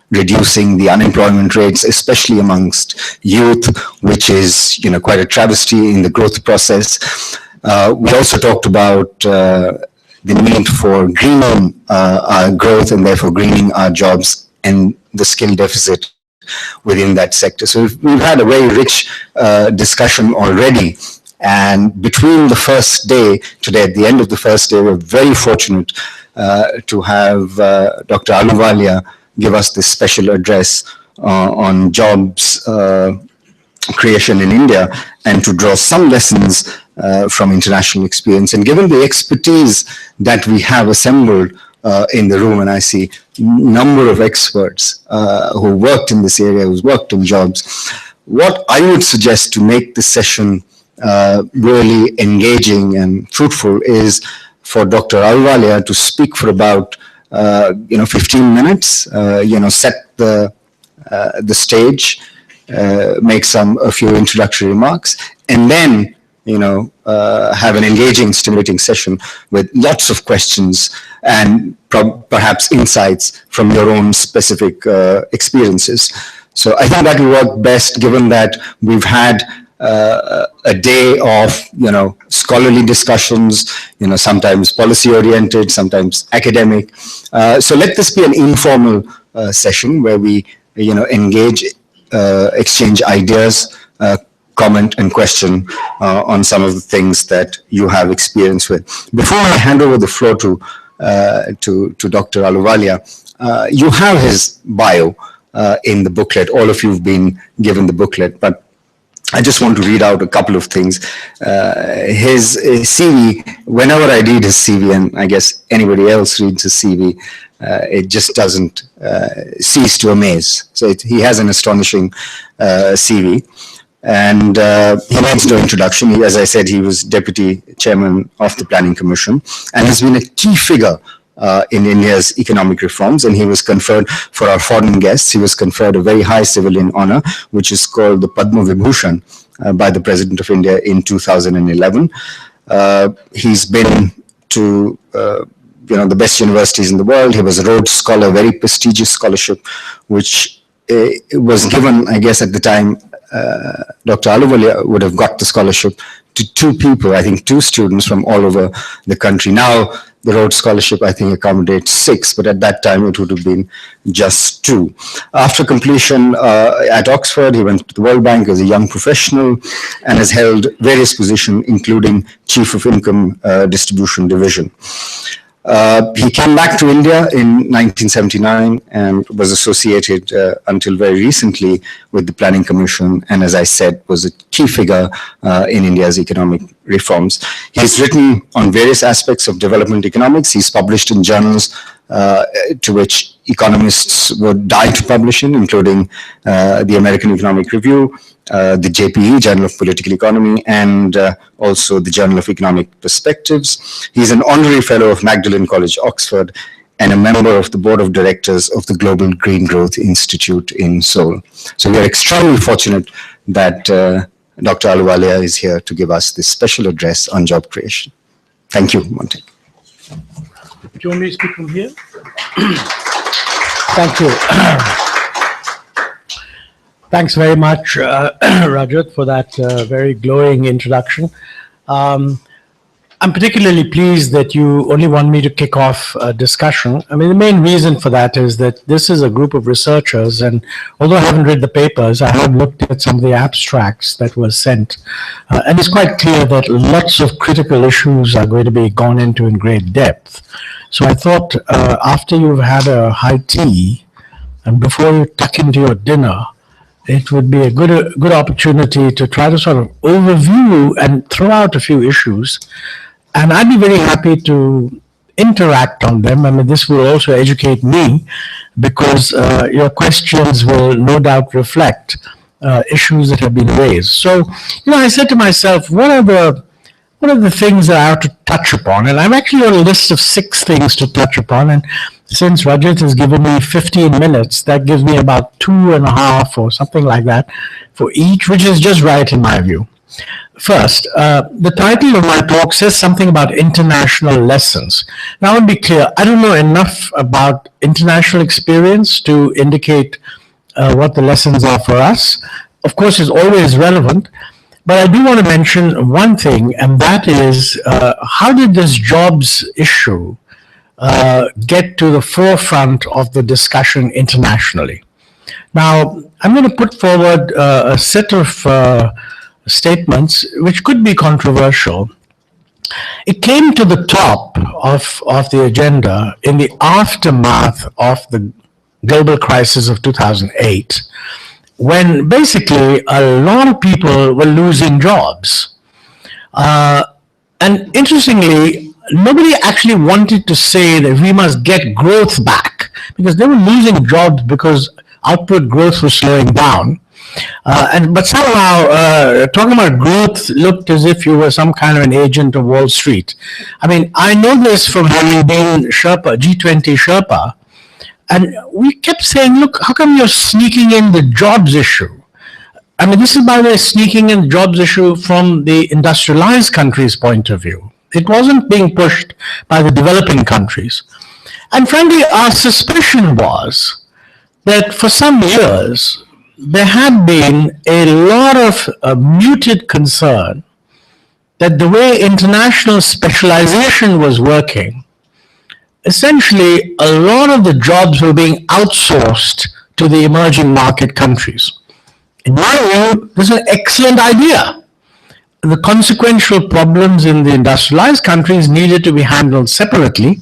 reducing the unemployment rates, especially amongst youth, which is quite a travesty in the growth process. We also talked about the need for greening our growth and therefore greening our jobs and the skill deficit within that sector. So we've had a very rich discussion already. And between the first day today, at the end of the first day, we're very fortunate to have Dr. Ahluwalia give us this special address on jobs creation in India and to draw some lessons from international experience. And given the expertise that we have assembled in the room, and I see a number of experts who worked in this area, who's worked in jobs, what I would suggest to make this session really engaging and fruitful is for Dr. Ahluwalia to speak for about 15 minutes, set the stage, make a few introductory remarks, and then have an engaging, stimulating session with lots of questions and perhaps insights from your own specific experiences. So I think that will work best, given that we've had a day of scholarly discussions, sometimes policy oriented, sometimes academic. So let this be an informal session where we engage, exchange ideas, comment and question on some of the things that you have experience with. Before I hand over the floor to Dr. Ahluwalia, you have his bio in the booklet. All of you have been given the booklet, but I just want to read out a couple of things. His CV, whenever I read his CV, and I guess anybody else reads his CV, it just doesn't cease to amaze. So he has an astonishing CV. And he needs no introduction. As I said, he was Deputy Chairman of the Planning Commission and has been a key figure in India's economic reforms, and he was conferred, for our foreign guests, he was conferred a very high civilian honor, which is called the Padma Vibhushan by the President of India in 2011. He's been to the best universities in the world. He was a Rhodes Scholar, very prestigious scholarship, which was given, I guess, at the time. Dr. Ahluwalia would have got the scholarship to two people, I think two students from all over the country. Now, the Rhodes Scholarship, I think, accommodates 6, but at that time it would have been just 2. After completion at Oxford, he went to the World Bank as a young professional and has held various positions, including Chief of Income Distribution Division. He came back to India in 1979 and was associated until very recently with the Planning Commission, and as I said, was a key figure in India's economic reforms. He's written on various aspects of development economics. He's published in journals to which economists would die to publish in, including the American Economic Review, the JPE, Journal of Political Economy, and also the Journal of Economic Perspectives. He's an honorary fellow of Magdalen College, Oxford, and a member of the board of directors of the Global Green Growth Institute in Seoul. So we are extremely fortunate that Dr. Ahluwalia is here to give us this special address on job creation. Thank you, Montek. Do you want me to speak from here? Thank you. Thanks very much, Rajat, for that very glowing introduction. I'm particularly pleased that you only want me to kick off a discussion. I mean, the main reason for that is that this is a group of researchers, and although I haven't read the papers, I have looked at some of the abstracts that were sent. And it's quite clear that lots of critical issues are going to be gone into in great depth. So I thought after you've had a high tea and before you tuck into your dinner, it would be a good opportunity to try to sort of overview and throw out a few issues. And I'd be very happy to interact on them. I mean, this will also educate me because your questions will no doubt reflect issues that have been raised. So, I said to myself, what are the things that I have to touch upon? And I'm actually on a list of 6 things to touch upon. And since Rajat has given me 15 minutes, that gives me about 2.5 or something like that for each, which is just right in my view. First, the title of my talk says something about international lessons. Now, I want to be clear, I don't know enough about international experience to indicate what the lessons are for us. Of course, it's always relevant, but I do want to mention one thing, and that is how did this jobs issue get to the forefront of the discussion internationally? Now, I'm going to put forward a set of statements which could be controversial. It came to the top of the agenda in the aftermath of the global crisis of 2008, when basically a lot of people were losing jobs. And interestingly, nobody actually wanted to say that we must get growth back, because they were losing jobs because output growth was slowing down. But somehow talking about growth looked as if you were some kind of an agent of Wall Street. I mean, I know this from having been Sherpa, G20 Sherpa, and we kept saying, look, how come you're sneaking in the jobs issue? I mean, this is, by the way, sneaking in the jobs issue from the industrialized countries' point of view. It wasn't being pushed by the developing countries. And frankly, our suspicion was that for some years, there had been a lot of muted concern that the way international specialization was working, essentially a lot of the jobs were being outsourced to the emerging market countries. In my view, this is an excellent idea. The consequential problems in the industrialized countries needed to be handled separately,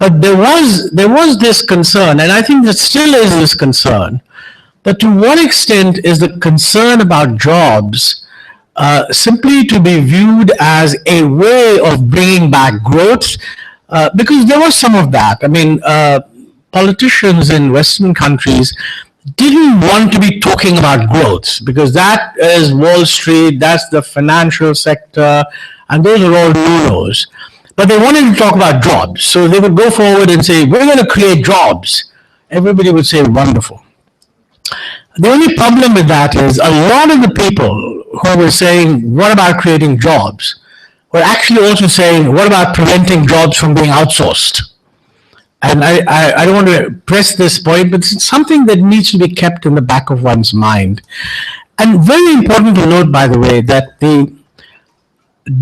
but there was this concern, and I think there still is this concern, that to what extent is the concern about jobs simply to be viewed as a way of bringing back growth? Because there was some of that. I mean, politicians in Western countries didn't want to be talking about growth, because that is Wall Street, that's the financial sector, and those are all no-nos. But they wanted to talk about jobs. So they would go forward and say, we're going to create jobs. Everybody would say, wonderful. The only problem with that is a lot of the people who were saying, what about creating jobs, were actually also saying, what about preventing jobs from being outsourced? And I don't want to press this point, but it's something that needs to be kept in the back of one's mind. And very important to note, by the way, that the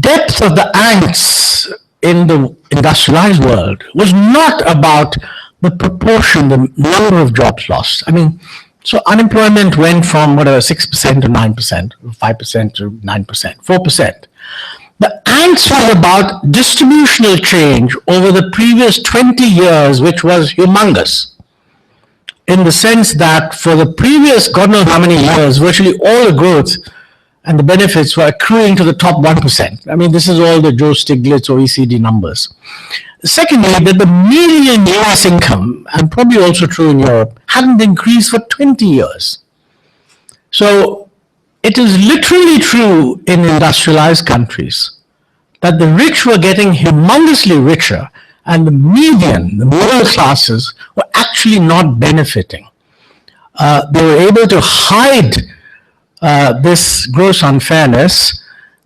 depth of the angst in the industrialized world was not about the proportion, the number of jobs lost. I mean, so unemployment went from whatever 6% to 9%, 5% to 9%, 4%. The angst was about distributional change over the previous 20 years, which was humongous, in the sense that for the previous God knows how many years, virtually all the growth and the benefits were accruing to the top 1%. I mean, this is all the Joe Stiglitz OECD numbers. Secondly, that the median US income, and probably also true in Europe, hadn't increased for 20 years. So it is literally true in industrialized countries that the rich were getting humongously richer, and the median, the middle classes, were actually not benefiting. They were able to hide this gross unfairness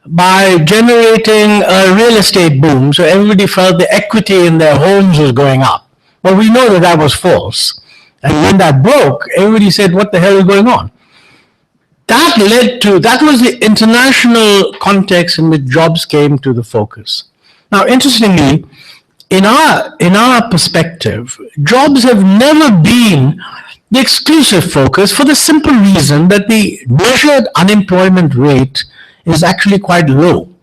by generating a real estate boom, so everybody felt the equity in their homes was going up. But we know that that was false. And when that broke, everybody said, what the hell is going on? That was the international context in which jobs came to the focus. Now, interestingly, in our perspective, jobs have never been the exclusive focus, for the simple reason that the measured unemployment rate is actually quite low,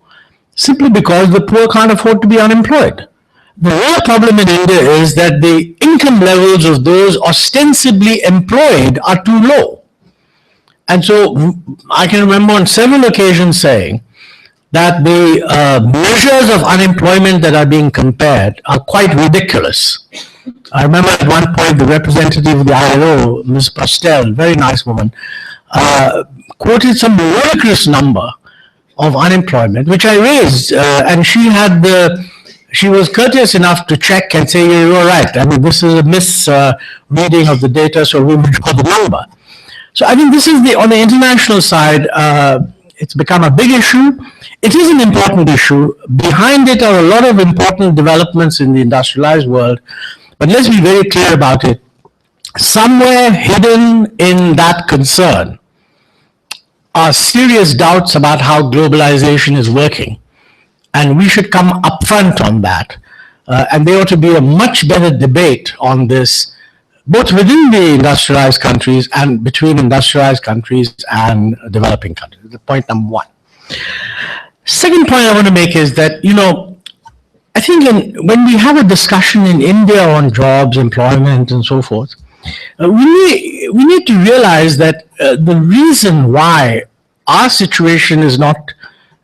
simply because the poor can't afford to be unemployed. The real problem in India is that the income levels of those ostensibly employed are too low. And so I can remember on several occasions saying that the measures of unemployment that are being compared are quite ridiculous. I remember at one point the representative of the ILO, Ms. Pastel, very nice woman, quoted some ludicrous number of unemployment, which I raised, and she was courteous enough to check and say, yeah, you're right. I mean, this is a misreading of the data, so we withdraw the number. So I think this is on the international side, It's become a big issue. It is an important issue. Behind it are a lot of important developments in the industrialized world. But let's be very clear about it. Somewhere hidden in that concern are serious doubts about how globalization is working. And we should come upfront on that. And there ought to be a much better debate on this, both within the industrialized countries and between industrialized countries and developing countries. That's point number one. Second point I want to make is that, I think when we have a discussion in India on jobs, employment, and so forth, we need to realize that the reason why our situation is not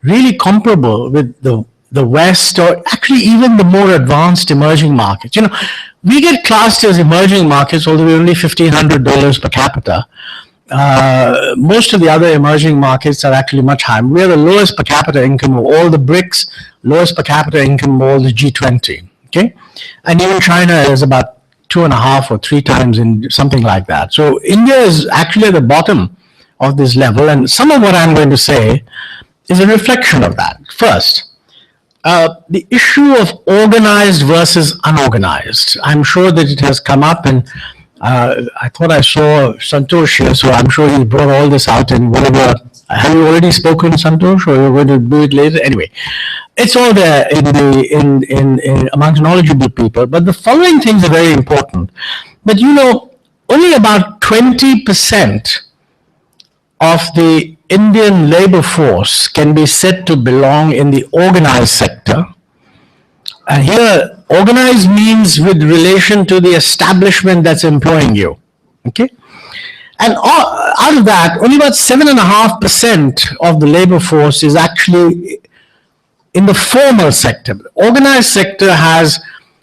really comparable with the West, or actually even the more advanced emerging markets. We get classed as emerging markets, although we're only $1,500 per capita. Most of the other emerging markets are actually much higher. We are the lowest per capita income of all the BRICS, lowest per capita income of all the G20. Okay, and even China is about 2.5 or 3 times in something like that. So India is actually at the bottom of this level, and some of what I'm going to say is a reflection of that. First, the issue of organized versus unorganized. I'm sure that it has come up, and I thought I saw Santosh here, so I'm sure he brought all this out in whatever. Have you already spoken, Santosh, or you're going to do it later? Anyway, it's all there in amongst knowledgeable people. But the following things are very important. But only about 20% of the Indian labor force can be said to belong in the organized sector. And here, organized means with relation to the establishment that's employing you. Okay? And out of that, only about 7.5% of the labor force is actually in the formal sector. The organized sector has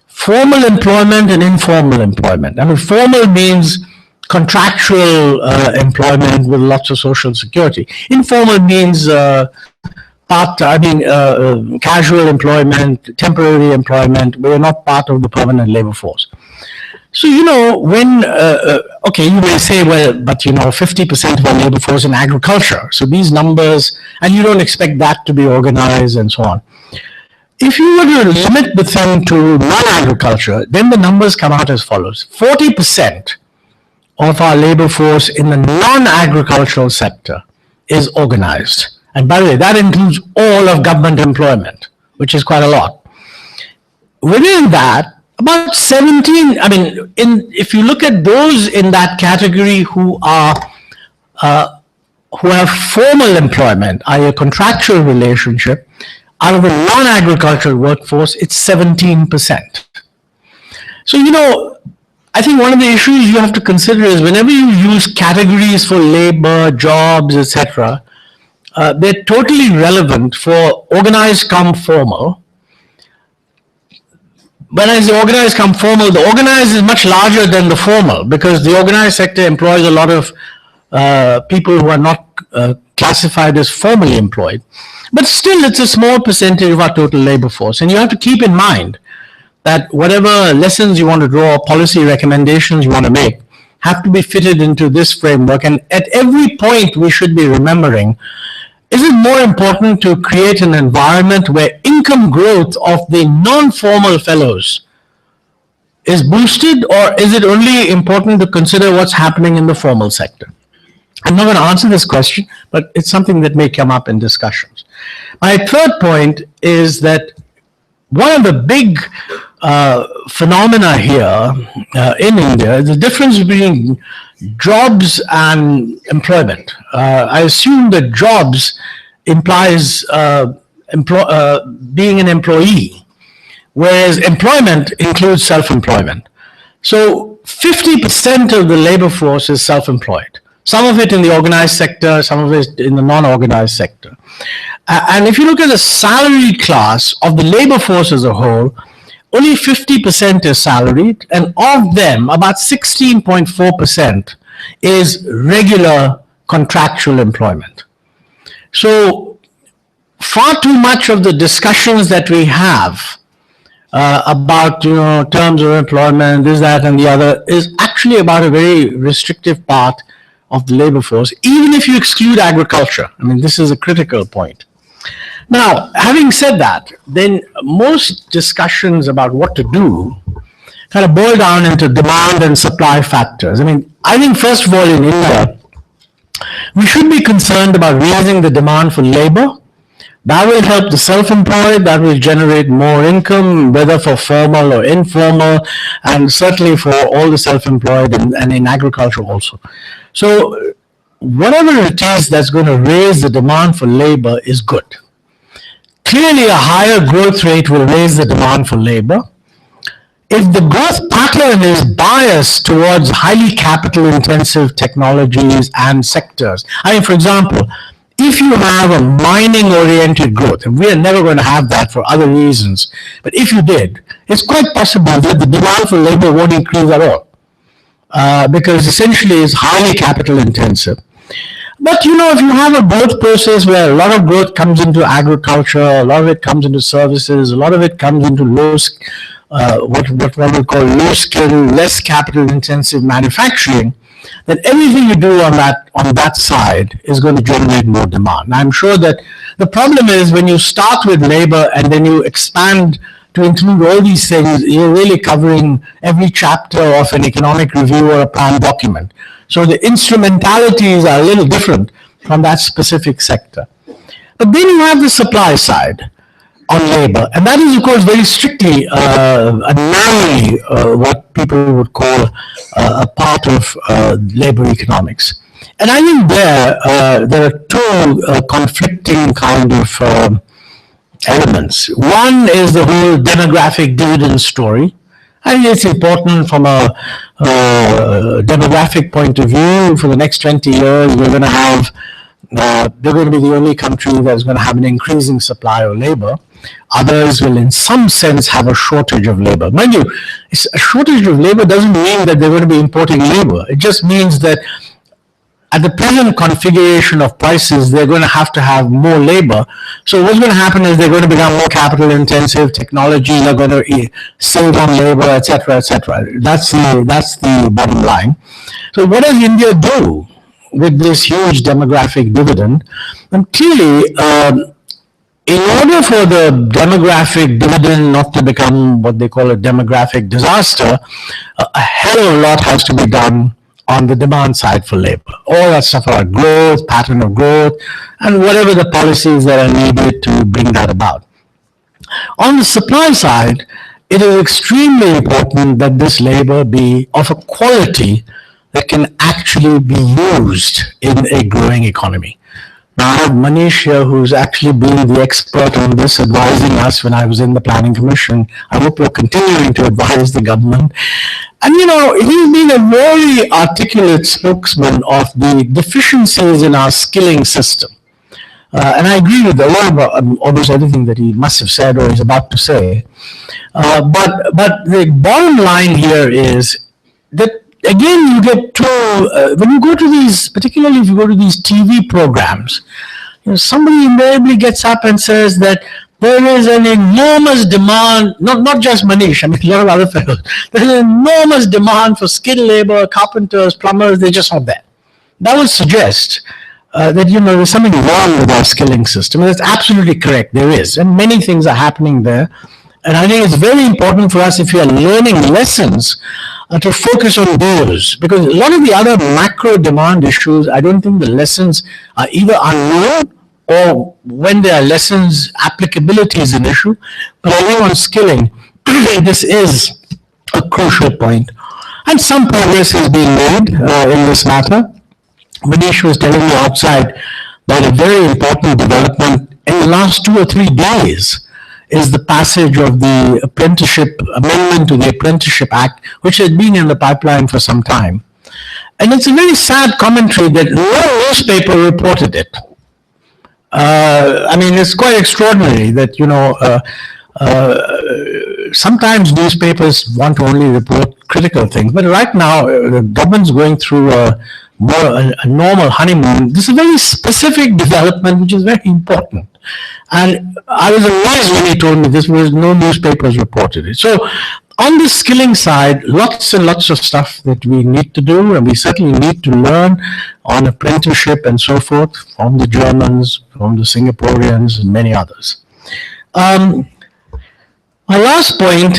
formal employment and informal employment. I mean, formal means contractual employment with lots of social security. Informal means casual employment, temporary employment. We are not part of the permanent labor force. So, when, okay, you may say, well, but 50% of our labor force in agriculture. So these numbers, and you don't expect that to be organized and so on. If you were to limit the thing to non-agriculture, then the numbers come out as follows. 40% of our labor force in the non-agricultural sector is organized. And by the way, that includes all of government employment, which is quite a lot. Within that, about 17, if you look at those in that category who have formal employment, i.e. a contractual relationship, out of the non-agricultural workforce, it's 17%. So, I think one of the issues you have to consider is whenever you use categories for labor, jobs, etc., they're totally relevant for organized come formal. Whereas the organized come formal, the organized is much larger than the formal, because the organized sector employs a lot of people who are not classified as formally employed. But still, it's a small percentage of our total labor force. And you have to keep in mind that whatever lessons you want to draw, policy recommendations you want to make, have to be fitted into this framework. And at every point, we should be remembering, is it more important to create an environment where income growth of the non-formal fellows is boosted, or is it only important to consider what's happening in the formal sector? I'm not going to answer this question, but it's something that may come up in discussions. My third point is that one of the big phenomena here in India is the difference between jobs and employment. I assume that jobs implies being an employee, whereas employment includes self-employment. So 50% of the labor force is self-employed. Some of it in the organized sector, some of it in the non-organized sector. And if you look at the salary class of the labor force as a whole, only 50% is salaried, and of them, about 16.4% is regular contractual employment. So far too much of the discussions that we have about terms of employment, this, that, and the other, is actually about a very restrictive part of the labor force, even if you exclude agriculture. I mean, this is a critical point. Now, having said that, then most discussions about what to do kind of boil down into demand and supply factors. I mean, I think first of all in India, we should be concerned about raising the demand for labor. That will help the self-employed, that will generate more income, whether for formal or informal, and certainly for all the self-employed and in agriculture also. So whatever it is that's going to raise the demand for labor is good. Clearly, a higher growth rate will raise the demand for labor. If the growth pattern is biased towards highly capital-intensive technologies and sectors, I mean, for example, if you have a mining-oriented growth, and we are never going to have that for other reasons, but if you did, it's quite possible that the demand for labor won't increase at all, because essentially it's highly capital-intensive. But you know, if you have a growth process where a lot of growth comes into agriculture, a lot of it comes into services, a lot of it comes into what one would call low skill, less capital intensive manufacturing, then everything you do on that side is going to generate more demand. I'm sure that the problem is when you start with labor and then you expand to include all these things, you're really covering every chapter of an economic review or a plan document. So the instrumentalities are a little different from that specific sector. But then you have the supply side on labor, and that is, of course, very strictly and narrowly what people would call a part of labor economics. And I think there are two conflicting kind of elements. One is the whole demographic dividend story. I think it's important from a demographic point of view. For the next 20 years, we're going to have, they're going to be the only country that's going to have an increasing supply of labor. Others will, in some sense, have a shortage of labor. Mind you, a shortage of labor doesn't mean that they're going to be importing labor. It just means that at the present configuration of prices, they're going to have more labor. So what's going to happen is they're going to become more capital intensive, technologies are going to save on labor, etc., etc. That's the bottom line. So what does India do with this huge demographic dividend? And clearly, in order for the demographic dividend not to become what they call a demographic disaster, a hell of a lot has to be done on the demand side for labor. All that stuff about growth, pattern of growth, and whatever the policies that are needed to bring that about. On the supply side, it is extremely important that this labor be of a quality that can actually be used in a growing economy. Now, I have Manish here, who's actually been the expert on this, advising us when I was in the Planning Commission. I hope you're continuing to advise the government. And, you know, he's been a very articulate spokesman of the deficiencies in our skilling system. And I agree with a lot of almost everything that he must have said or is about to say. But the bottom line here is that, again, you get to, when you go to these, particularly if you go to these TV programs, you know, somebody invariably gets up and says that there is an enormous demand, not just Manish, I mean, a lot of other fellows, there's an enormous demand for skilled labor, carpenters, plumbers, they're just not there. That would suggest that, you know, there's something wrong with our skilling system. And that's absolutely correct, there is. And many things are happening there. And I think it's very important for us, if we are learning lessons, to focus on those, because a lot of the other macro demand issues, I don't think the lessons are either unknown or when there are lessons, applicability is an issue. But I think on skilling, this is a crucial point. And some progress is being made in this matter. Manish was telling me outside that a very important development in the last 2 or 3 days is the passage of the apprenticeship amendment to the Apprenticeship Act, which had been in the pipeline for some time. And it's a very sad commentary that no newspaper reported it. I mean, it's quite extraordinary that, you know, sometimes newspapers want to only report critical things, but right now the government's going through a normal honeymoon. This is a very specific development which is very important. And I was amazed when he told me this was no newspapers reported it. So On the skilling side, lots and lots of stuff that we need to do, and we certainly need to learn on apprenticeship and so forth from the Germans, from the Singaporeans, and many others. My last point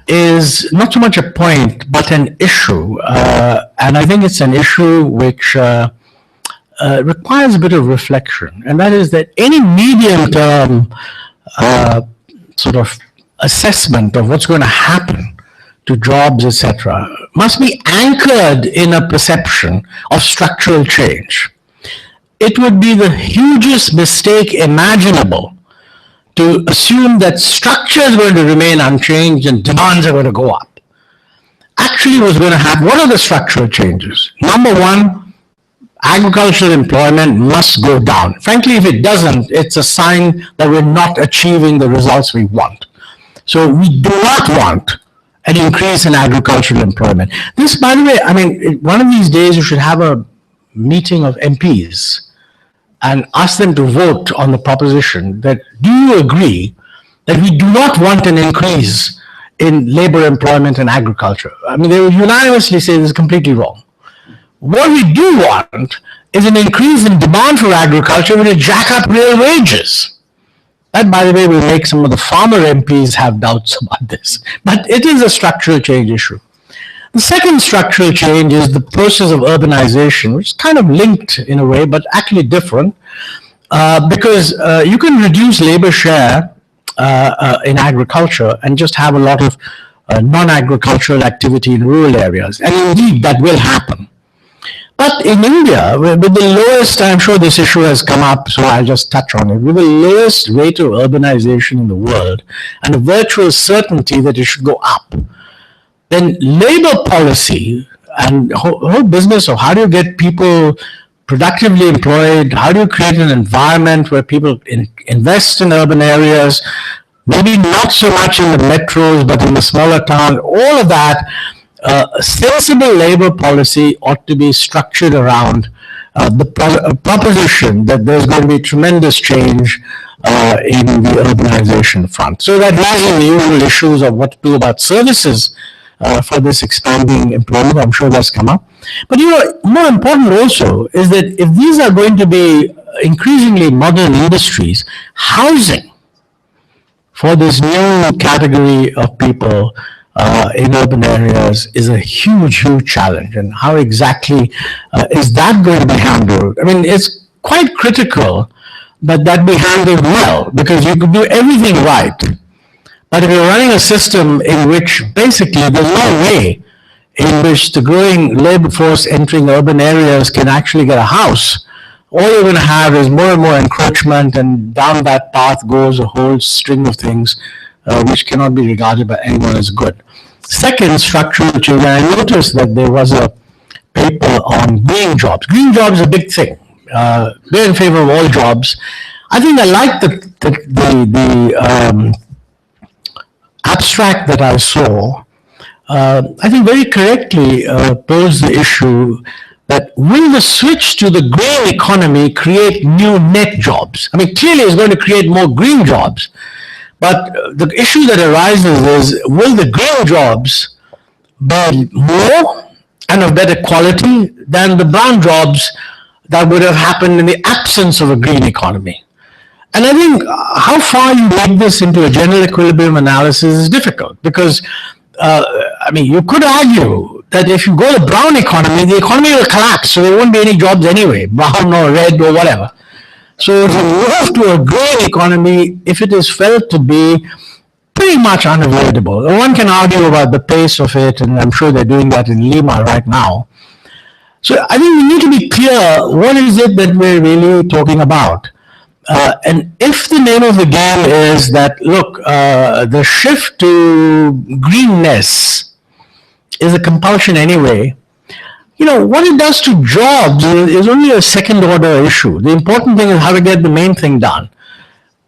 is not so much a point, but an issue. And I think it's an issue which requires a bit of reflection. And that is that any medium term sort of assessment of what's going to happen to jobs, etc., must be anchored in a perception of structural change. It would be the hugest mistake imaginable to assume that structure is going to remain unchanged and demands are going to go up. Actually, what's going to happen, what are the structural changes? Number one, agricultural employment must go down. Frankly, if it doesn't, it's a sign that we're not achieving the results we want. So we do not want an increase in agricultural employment. This, by the way, I mean, one of these days you should have a meeting of MPs and ask them to vote on the proposition that, do you agree that we do not want an increase in labor employment in agriculture? I mean, they will unanimously say this is completely wrong. What we do want is an increase in demand for agriculture which will jack up real wages. That, by the way, will make some of the farmer MPs have doubts about this. But it is a structural change issue. The second structural change is the process of urbanization, which is kind of linked in a way, but actually different, because you can reduce labor share in agriculture and just have a lot of non-agricultural activity in rural areas. And indeed, that will happen. But in India, with the lowest, I'm sure this issue has come up, so I'll just touch on it, with the lowest rate of urbanization in the world and a virtual certainty that it should go up, then labor policy and whole business of how do you get people productively employed, how do you create an environment where people invest in urban areas, maybe not so much in the metros, but in the smaller towns, all of that, sensible labor policy ought to be structured around the proposition that there's going to be tremendous change in the urbanization front. So that raises the usual issues of what to do about services for this expanding employment. I'm sure that's come up. But more important also is that if these are going to be increasingly modern industries, housing for this new category of people in urban areas is a huge, huge challenge. And how exactly is that going to be handled? I mean, it's quite critical that that be handled well, because you could do everything right. But if you're running a system in which basically there's no way in which the growing labor force entering urban areas can actually get a house, all you're going to have is more and more encroachment, and down that path goes a whole string of things which cannot be regarded by anyone as good. Second, structural change. I noticed that there was a paper on green jobs. Green jobs is a big thing. They're in favor of all jobs. I think I like the abstract that I saw. I think very correctly posed the issue that will the switch to the green economy create new net jobs? I mean, clearly it's going to create more green jobs. But the issue that arises is, will the green jobs be more and of better quality than the brown jobs that would have happened in the absence of a green economy? And I think how far you make this into a general equilibrium analysis is difficult, because, I mean, you could argue that if you go to brown economy, the economy will collapse, so there won't be any jobs anyway, brown or red or whatever. So if you move to a green economy, if it is felt to be pretty much unavoidable, one can argue about the pace of it, and I'm sure they're doing that in Lima right now. So I think we need to be clear, what is it that we're really talking about? And if the name of the game is that, look, the shift to greenness is a compulsion anyway, you know, what it does to jobs is only a second order issue. The important thing is how to get the main thing done.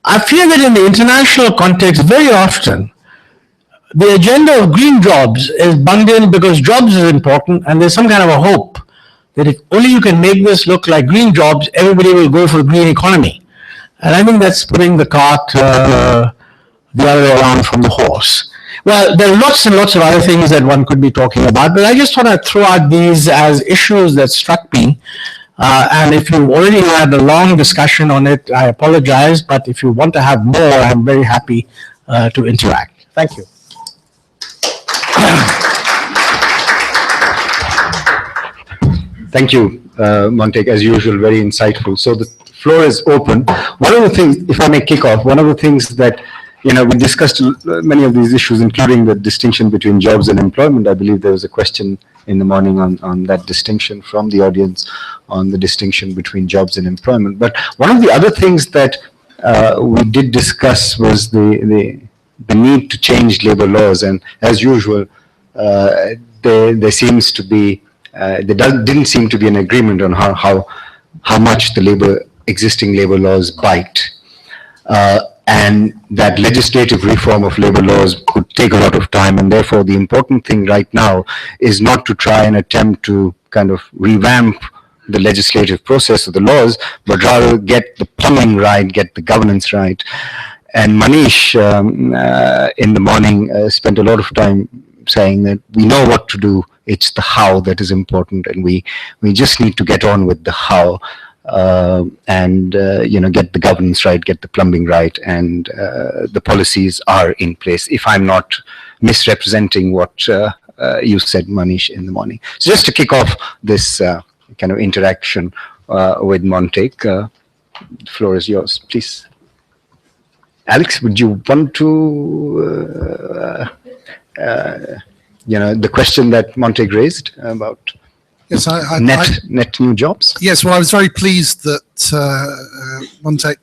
I fear that in the international context, very often, the agenda of green jobs is bunged in because jobs is important, and there's some kind of a hope that if only you can make this look like green jobs, everybody will go for a green economy. And I think that's putting the cart the other way around from the horse. Well, there are lots and lots of other things that one could be talking about, but I just want to throw out these as issues that struck me. And if you already had a long discussion on it, I apologize, but if you want to have more, I'm very happy to interact. Thank you. Thank you, Montek, as usual, very insightful. So the floor is open. One of the things, if I may kick off, one of the things that, we discussed many of these issues, including the distinction between jobs and employment. I believe there was a question in the morning on that distinction from the audience on the distinction between jobs and employment. But one of the other things that we did discuss was the need to change labor laws. And as usual, there seems to be, didn't seem to be an agreement on how much the existing labor laws bite. And that legislative reform of labor laws could take a lot of time, and therefore the important thing right now is not to try and attempt to kind of revamp the legislative process of the laws, but rather get the plumbing right, get the governance right. And Manish in the morning spent a lot of time saying that we know what to do, it's the how that is important, and we just need to get on with the how. And get the governance right, get the plumbing right, and the policies are in place. If I'm not misrepresenting what you said, Manish, in the morning. So just to kick off this kind of interaction with Montek, the floor is yours, please. Alex, would you want to, the question that Montek raised about Yes, net new jobs? Yes, well, I was very pleased that Montek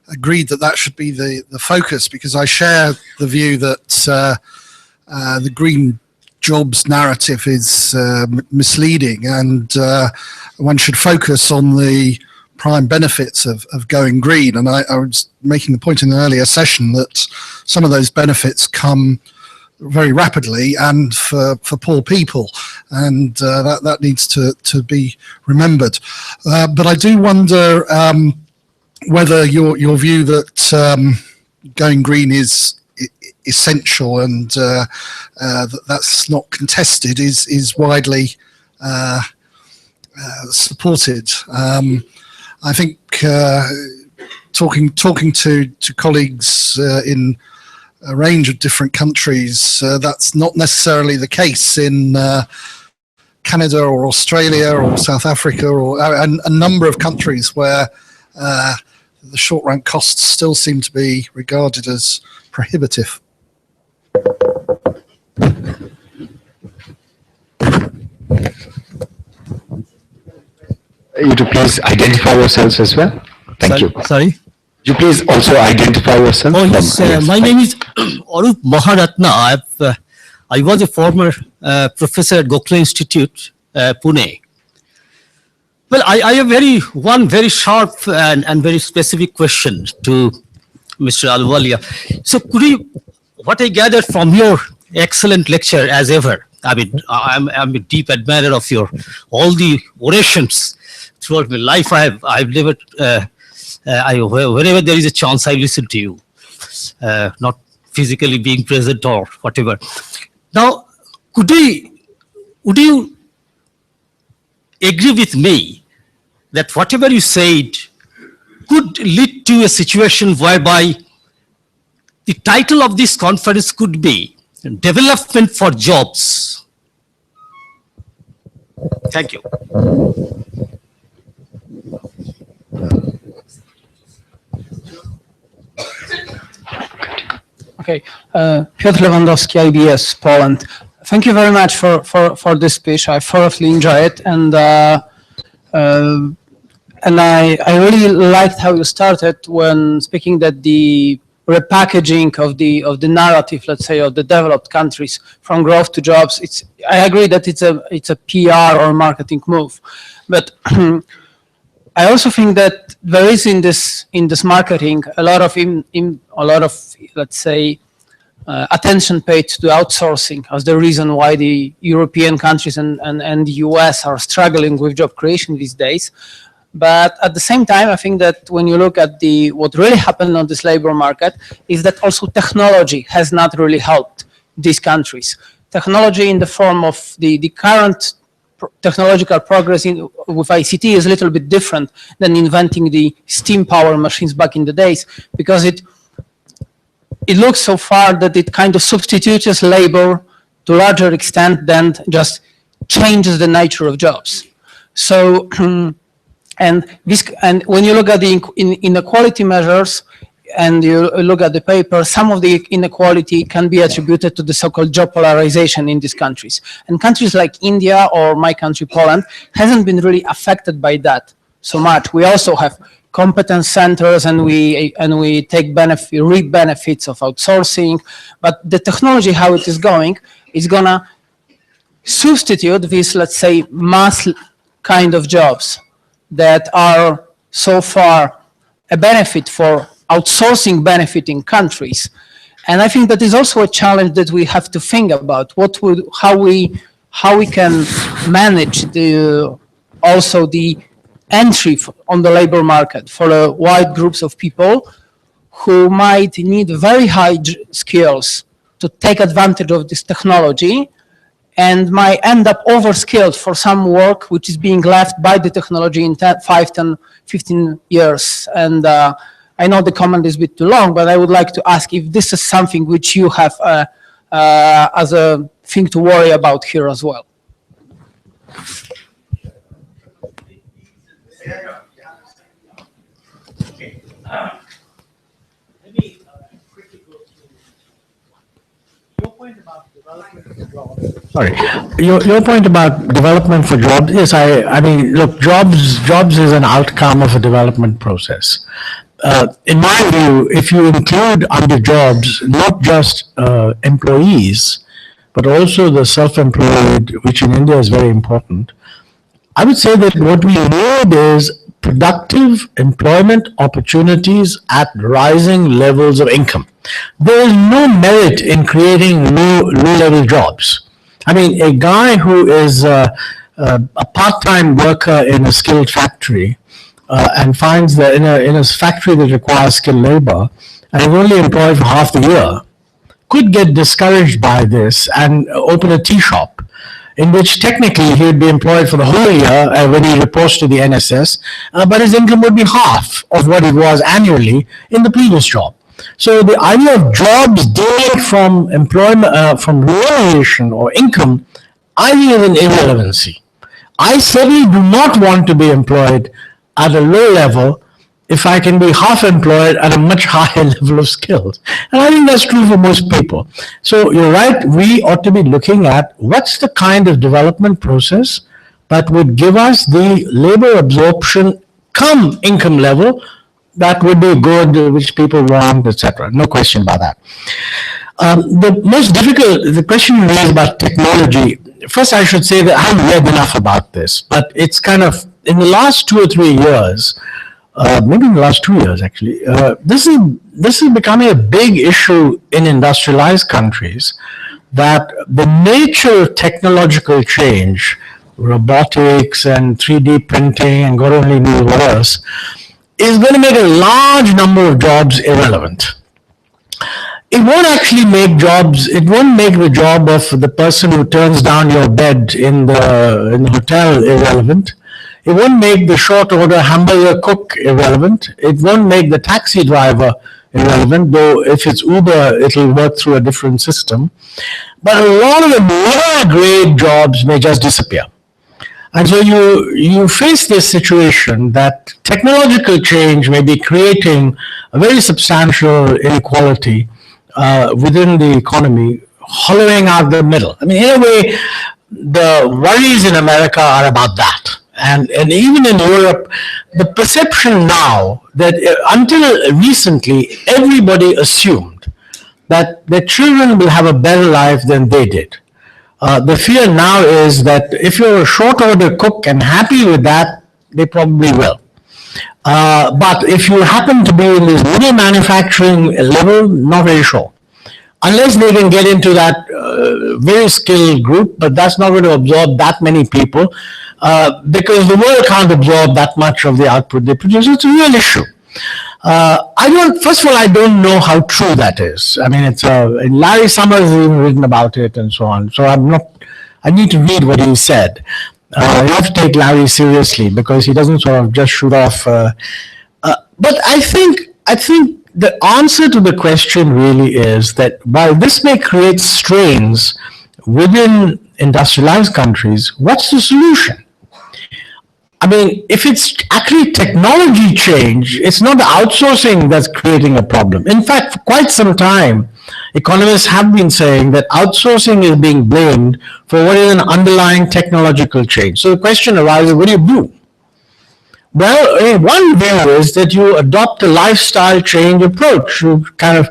agreed that should be the focus, because I share the view that the green jobs narrative is misleading, and one should focus on the prime benefits of going green. And I was making the point in an earlier session that some of those benefits come very rapidly and for poor people, and that needs to be remembered. But I do wonder whether your view that going green is essential and that's not contested is widely supported. I think talking to colleagues in a range of different countries, that's not necessarily the case in Canada or Australia or South Africa or a number of countries where the short run costs still seem to be regarded as prohibitive. You to please identify yourselves as well. Thank you. Sorry. You please also identify yourself. Oh yes, my name is Arup Maharatna. I was a former professor at Gokhale Institute, Pune. Well, I have one very sharp and very specific question to Mr. Ahluwalia. So what I gathered from your excellent lecture as ever, I mean, I'm a deep admirer of all the orations throughout my life. I've never, whenever there is a chance, I listen to you, not physically being present or whatever. Now, would you agree with me that whatever you said could lead to a situation whereby the title of this conference could be Development for Jobs? Thank you. Okay, Piotr Lewandowski, IBS, Poland. Thank you very much for this speech. I thoroughly enjoyed it, and I really liked how you started when speaking that the repackaging of the narrative, let's say, of the developed countries from growth to jobs. I agree that it's a PR or marketing move, but I also think that there is in this marketing a lot of let's say attention paid to outsourcing as the reason why the European countries and the US are struggling with job creation these days. But at the same time, I think that when you look at what really happened on this labor market is that also technology has not really helped these countries. Technology in the form of the current technological progress with ICT is a little bit different than inventing the steam power machines back in the days, because it looks so far that it kind of substitutes labor to a larger extent than just changes the nature of jobs. So, and when you look at the inequality measures and you look at the paper, some of the inequality can be attributed to the so-called job polarization in these countries. And countries like India or my country, Poland, hasn't been really affected by that so much. We also have competence centers and we reap benefits of outsourcing. But the technology, how it is going, is gonna substitute these, let's say, mass kind of jobs that are so far a benefit for outsourcing benefiting countries. And I think that is also a challenge that we have to think about. How we can manage also the entry on the labor market for wide groups of people who might need very high skills to take advantage of this technology, and might end up overskilled for some work which is being left by the technology in 5, 10, 15 years. And I know the comment is a bit too long, but I would like to ask if this is something which you have as a thing to worry about here as well. Let me quickly go through your point about development for jobs. Sorry, your point about development for jobs. Yes, I mean, look, jobs is an outcome of a development process. In my view, if you include under jobs not just employees, but also the self-employed, which in India is very important, I would say that what we need is productive employment opportunities at rising levels of income. There is no merit in creating low-level jobs. I mean, a guy who is a part-time worker in a skilled factory and finds that in a factory that requires skilled labor and is only employed for half the year, could get discouraged by this and open a tea shop, in which technically he would be employed for the whole year when he reports to the NSS, but his income would be half of what it was annually in the previous job. So the idea of jobs derived from employment, from remuneration or income, I think is an irrelevancy. I certainly do not want to be employed at a low level if I can be half employed at a much higher level of skills. And I think that's true for most people. So you're right, we ought to be looking at what's the kind of development process that would give us the labor absorption come income level that would be good, which people want, etc. No question about that. The most difficult, the question you raised about technology, first I should say that I haven't read enough about this, but it's kind of, in the last 2 or 3 years, maybe in the last 2 years actually, this is becoming a big issue in industrialized countries, that the nature of technological change, robotics and 3D printing and God only knows what else, is going to make a large number of jobs irrelevant. It won't actually make jobs, it won't make the job of the person who turns down your bed in the hotel irrelevant. It won't make the short order hamburger cook irrelevant. It won't make the taxi driver irrelevant, though if it's Uber, it'll work through a different system. But a lot of the lower grade jobs may just disappear. And so you face this situation that technological change may be creating a very substantial inequality within the economy, hollowing out the middle. I mean, in a way, the worries in America are about that. And even in Europe, the perception now that until recently, everybody assumed that their children will have a better life than they did. The fear now is that if you're a short order cook and happy with that, they probably will. But if you happen to be in this middle manufacturing level, not very sure. unless they can get into that very skilled group, but that's not going to absorb that many people because the world can't absorb that much of the output they produce. It's a real issue. First of all, I don't know how true that is. I mean, Larry Summers has even written about it and so on. So I need to read what he said. You have to take Larry seriously because he doesn't sort of just shoot off. But I think the answer to the question really is that while this may create strains within industrialized countries, what's the solution? I mean, if it's actually technology change, it's not the outsourcing that's creating a problem. In fact, for quite some time, economists have been saying that outsourcing is being blamed for what is an underlying technological change. So the question arises, what do you do? Well, one view is that you adopt a lifestyle change approach. You kind of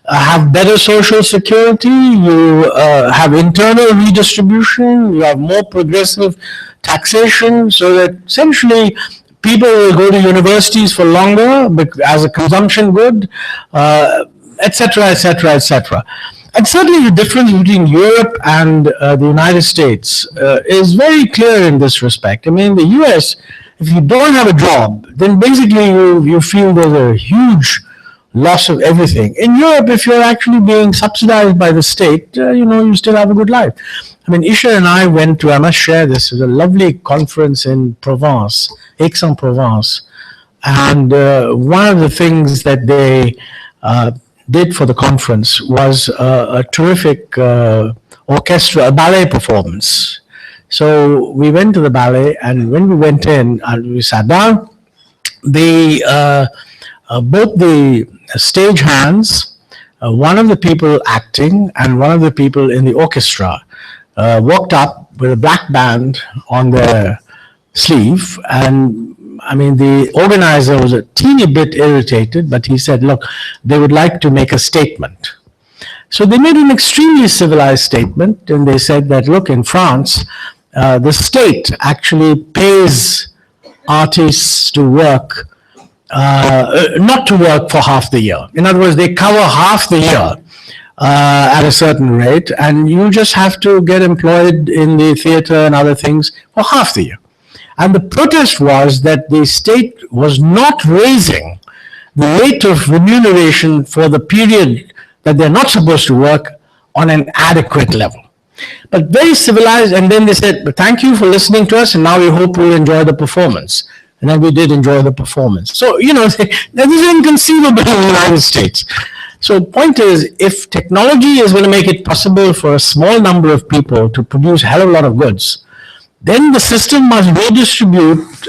have better social security, you have internal redistribution, you have more progressive taxation, so that essentially people will go to universities for longer as a consumption good, etc., etc., etc. And certainly the difference between Europe and the United States is very clear in this respect. I mean, in the US, if you don't have a job, then basically you feel there's a huge loss of everything. In Europe, if you're actually being subsidized by the state, you still have a good life. I mean, Isha and I went to, I must share this, it was a lovely conference in Provence, Aix-en-Provence. And one of the things that they did for the conference was a terrific orchestra, a ballet performance. So we went to the ballet, and when we went in and we sat down, both the stage hands, one of the people acting and one of the people in the orchestra walked up with a black band on their sleeve. And I mean, the organizer was a teeny bit irritated, but he said, look, they would like to make a statement. So they made an extremely civilized statement, and they said that, look, in France, the state actually pays artists to work, not to work for half the year. In other words, they cover half the year at a certain rate, and you just have to get employed in the theater and other things for half the year. And the protest was that the state was not raising the rate of remuneration for the period that they're not supposed to work on an adequate level. But very civilized, and then they said, but thank you for listening to us, and now we hope you'll enjoy the performance. And then we did enjoy the performance. So, that is inconceivable in the United States. So the point is, if technology is going to make it possible for a small number of people to produce a hell of a lot of goods, then the system must redistribute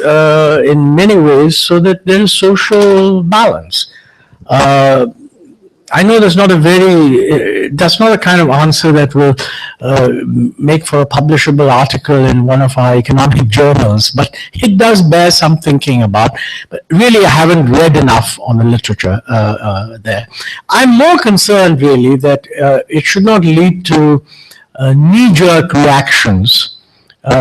in many ways so that there is social balance. I know that's not a kind of answer that will make for a publishable article in one of our economic journals, but it does bear some thinking about. But really, I haven't read enough on the literature there. I'm more concerned, really, that it should not lead to knee-jerk reactions,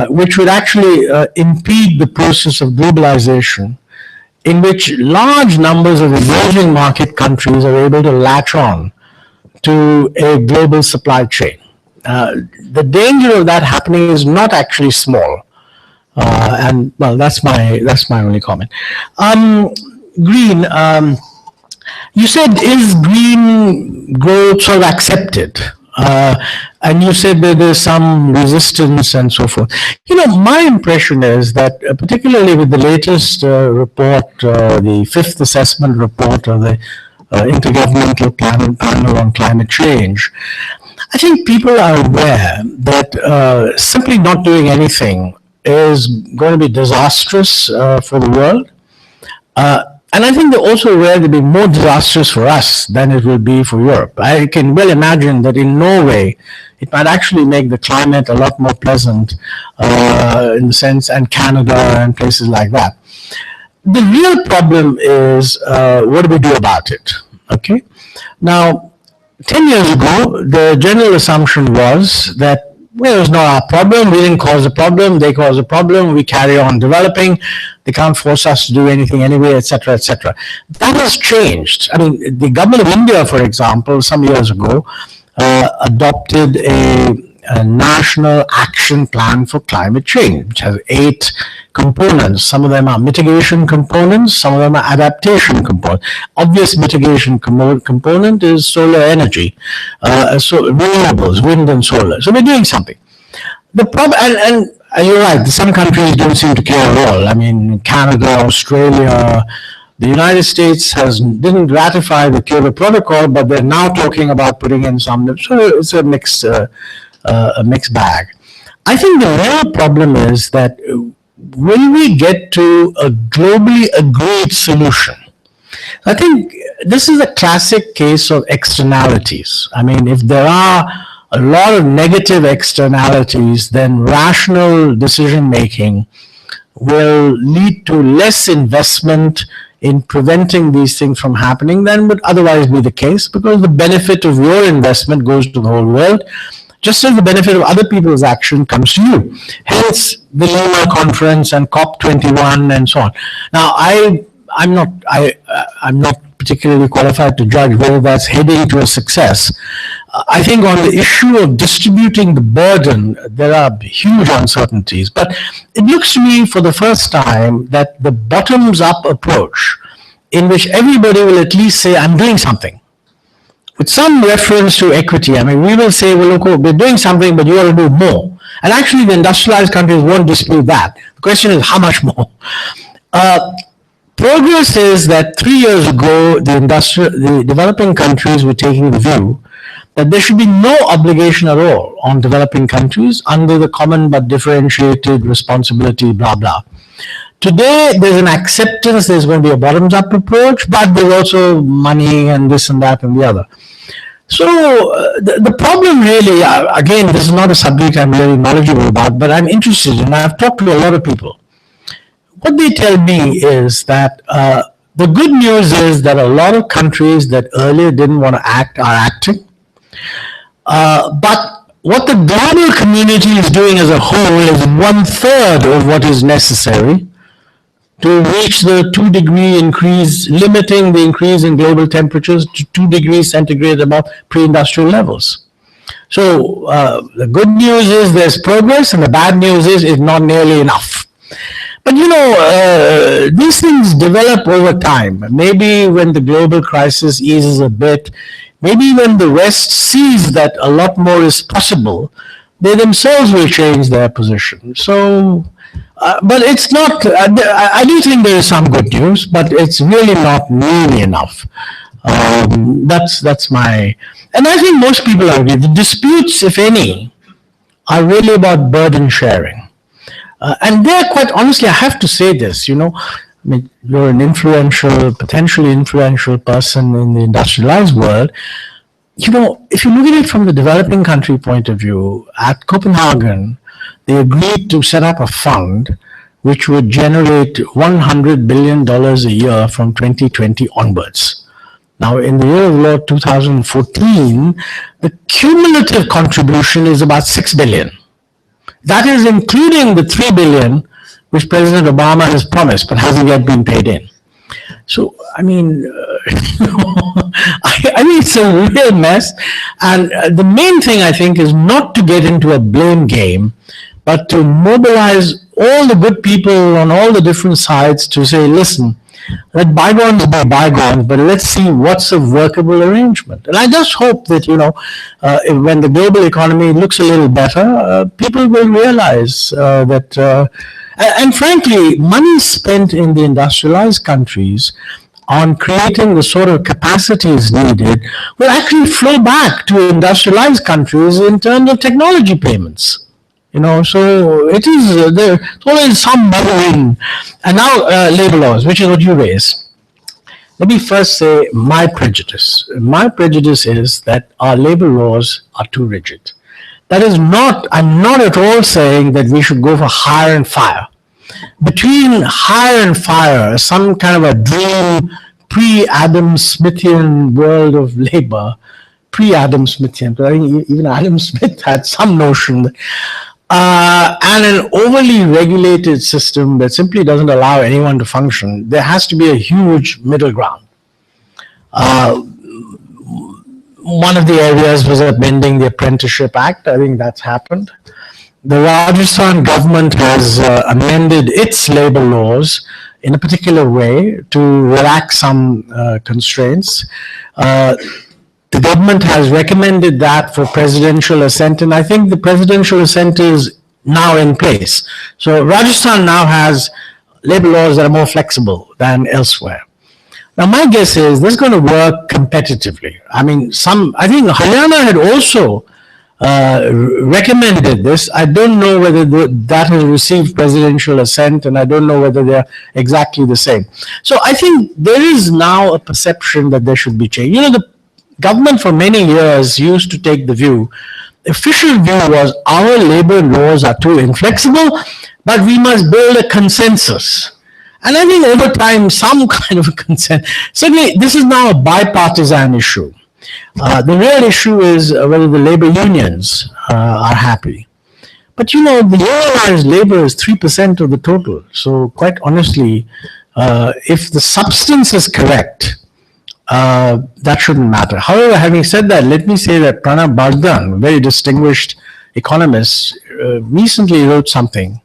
which would actually impede the process of globalization, in which large numbers of emerging market countries are able to latch on to a global supply chain. The danger of that happening is not actually small. And well, that's my only comment. Green, you said, is green growth sort of accepted? And you said that there's some resistance and so forth. My impression is that, particularly with the latest report, the fifth assessment report of the Intergovernmental Panel on Climate Change, I think people are aware that simply not doing anything is going to be disastrous for the world. And I think they're also aware it'll be more disastrous for us than it will be for Europe. I can well imagine that in Norway, it might actually make the climate a lot more pleasant in the sense, and Canada and places like that. The real problem is, what do we do about it? Okay. Now, 10 years ago, the general assumption was that, well, it's not our problem, we didn't cause the problem, they caused the problem, we carry on developing, they can't force us to do anything anyway, etc., etc. That has changed. I mean, the government of India, for example, some years ago, adopted a national action plan for climate change, which has 8 components. Some of them are mitigation components, some of them are adaptation components. Obvious mitigation component is solar energy, so renewables, wind and solar. So we're doing something. The problem, and you're right, some countries don't seem to care at all. I mean, Canada, Australia, the United States didn't ratify the Kyoto Protocol, but they're now talking about putting in some. So it's a mixed bag. I think the real problem is that will we get to a globally agreed solution? I think this is a classic case of externalities. I mean, if there are a lot of negative externalities, then rational decision making will lead to less investment in preventing these things from happening than would otherwise be the case, because the benefit of your investment goes to the whole world, just as the benefit of other people's action comes to you. Hence the Lima Conference and COP21 and so on. Now, I'm not particularly qualified to judge whether that's heading to a success. I think on the issue of distributing the burden, there are huge uncertainties. But it looks to me for the first time that the bottoms-up approach, in which everybody will at least say, I'm doing something, with some reference to equity. I mean, we will say, well, look, we're doing something, but you ought to do more. And actually, the industrialized countries won't dispute that. The question is, how much more? Progress is that 3 years ago, the developing countries were taking the view that there should be no obligation at all on developing countries under the common but differentiated responsibility, blah, blah. Today, there's an acceptance there's going to be a bottoms-up approach, but there's also money and this and that and the other. So the problem really, again, this is not a subject I'm very knowledgeable about, but I'm interested in. I've talked to a lot of people. What they tell me is that the good news is that a lot of countries that earlier didn't want to act are acting. But what the global community is doing as a whole is 1/3 of what is necessary to reach the 2-degree increase, limiting the increase in global temperatures to 2 degrees centigrade above pre-industrial levels. So the good news is there's progress, and the bad news is it's not nearly enough. But you know, these things develop over time. Maybe when the global crisis eases a bit, maybe when the West sees that a lot more is possible, they themselves will change their position. So, but it's not, I do think there is some good news, but it's really not nearly enough. That's my, and I think most people agree. The disputes, if any, are really about burden sharing. And they're quite honestly, I have to say this, you know, I mean, you're an influential, potentially influential person in the industrialized world. You know, if you look at it from the developing country point of view, at Copenhagen, they agreed to set up a fund which would generate $100 billion a year from 2020 onwards. Now, in the year of law 2014, the cumulative contribution is about $6 billion. That is including the $3 billion which President Obama has promised but hasn't yet been paid in. So, I mean, I mean, it's a real mess. And the main thing, I think, is not to get into a blame game, but to mobilize all the good people on all the different sides to say, listen, let bygones be bygones, but let's see what's a workable arrangement. And I just hope that, you know, when the global economy looks a little better, people will realize that, and frankly, money spent in the industrialized countries on creating the sort of capacities needed will actually flow back to industrialized countries in terms of technology payments. You know, so it is, there's always some modeling. And now labor laws, which is what you raise. Let me first say my prejudice. My prejudice is that our labor laws are too rigid. That is not, I'm not at all saying that we should go for hire and fire. Between hire and fire, some kind of a dream pre-Adam Smithian world of labor, pre-Adam Smithian, but I think even Adam Smith had some notion that, and an overly regulated system that simply doesn't allow anyone to function, there has to be a huge middle ground. one of the areas was amending the Apprenticeship Act. I think that's happened. The Rajasthan government has amended its labor laws in a particular way to relax some constraints. The government has recommended that for presidential assent, and I think the presidential assent is now in place. So Rajasthan now has labor laws that are more flexible than elsewhere. Now, my guess is this is going to work competitively. I mean, I think Haryana had also recommended this. I don't know whether that has received presidential assent, and I don't know whether they're exactly the same. So I think there is now a perception that there should be change. You know, the government for many years used to take the view, official view was our labor laws are too inflexible, but we must build a consensus. And I think over time, some kind of a consensus. Certainly, this is now a bipartisan issue. The real issue is whether the labor unions are happy. But you know, the organized labor is 3% of the total. So quite honestly, if the substance is correct, that shouldn't matter. However, having said that, let me say that Pranab Bardhan, a very distinguished economist, recently wrote something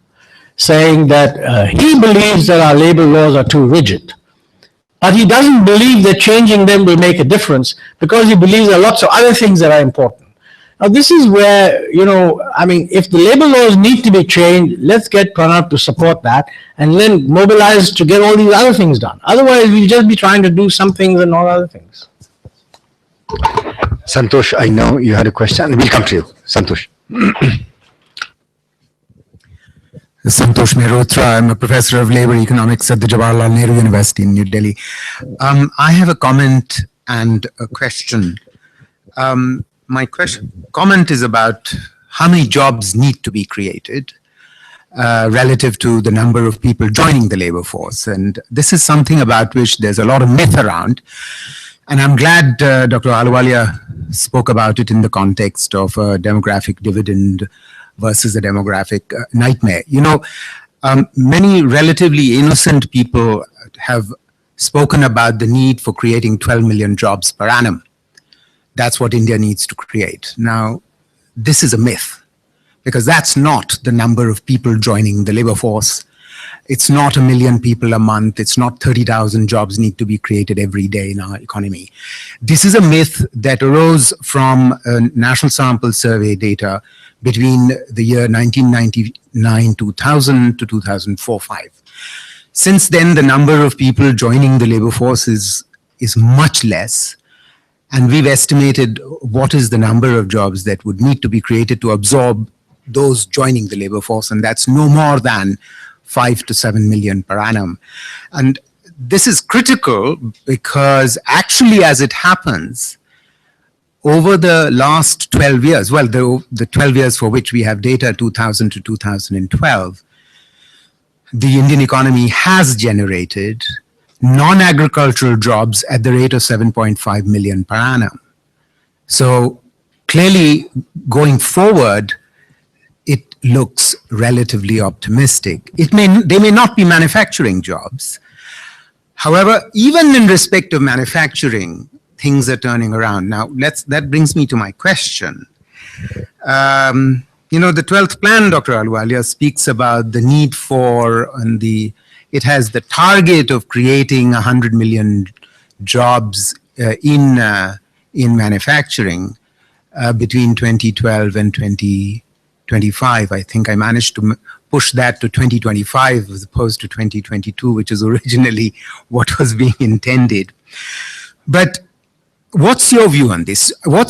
saying that he believes that our labor laws are too rigid. But he doesn't believe that changing them will make a difference because he believes there are lots of other things that are important. Now, this is where, you know, I mean, if the labor laws need to be changed, let's get Pranab to support that and then mobilize to get all these other things done. Otherwise, we'll just be trying to do some things and not other things. Santosh, I know you had a question. We'll come to you. Santosh. Santosh Mehrotra. I'm a professor of labor economics at the Jawaharlal Nehru University in New Delhi. I have a comment and a question. My comment is about how many jobs need to be created relative to the number of people joining the labor force. And this is something about which there's a lot of myth around. And I'm glad Dr. Ahluwalia spoke about it in the context of a demographic dividend versus a demographic nightmare. You know, many relatively innocent people have spoken about the need for creating 12 million jobs per annum. That's what India needs to create. Now, this is a myth because that's not the number of people joining the labor force. It's not 1 million people a month. It's not 30,000 jobs need to be created every day in our economy. This is a myth that arose from national sample survey data between the year 1999-2000 to 2004-05. Since then, the number of people joining the labor force is much less. And we've estimated what is the number of jobs that would need to be created to absorb those joining the labor force. And that's no more than 5 to 7 million per annum. And this is critical because actually, as it happens, over the last 12 years, well, the 12 years for which we have data, 2000 to 2012, the Indian economy has generated non-agricultural jobs at the rate of 7.5 million per annum. So clearly, going forward, it looks relatively optimistic. They may not be manufacturing jobs. However, even in respect of manufacturing, things are turning around. Now, that brings me to my question. You know, the 12th plan, Dr. Ahluwalia, speaks about the need for, it has the target of creating 100 million jobs in manufacturing between 2012 and 2025. I think I managed to push that to 2025 as opposed to 2022, which is originally what was being intended. But what's your view on this? Do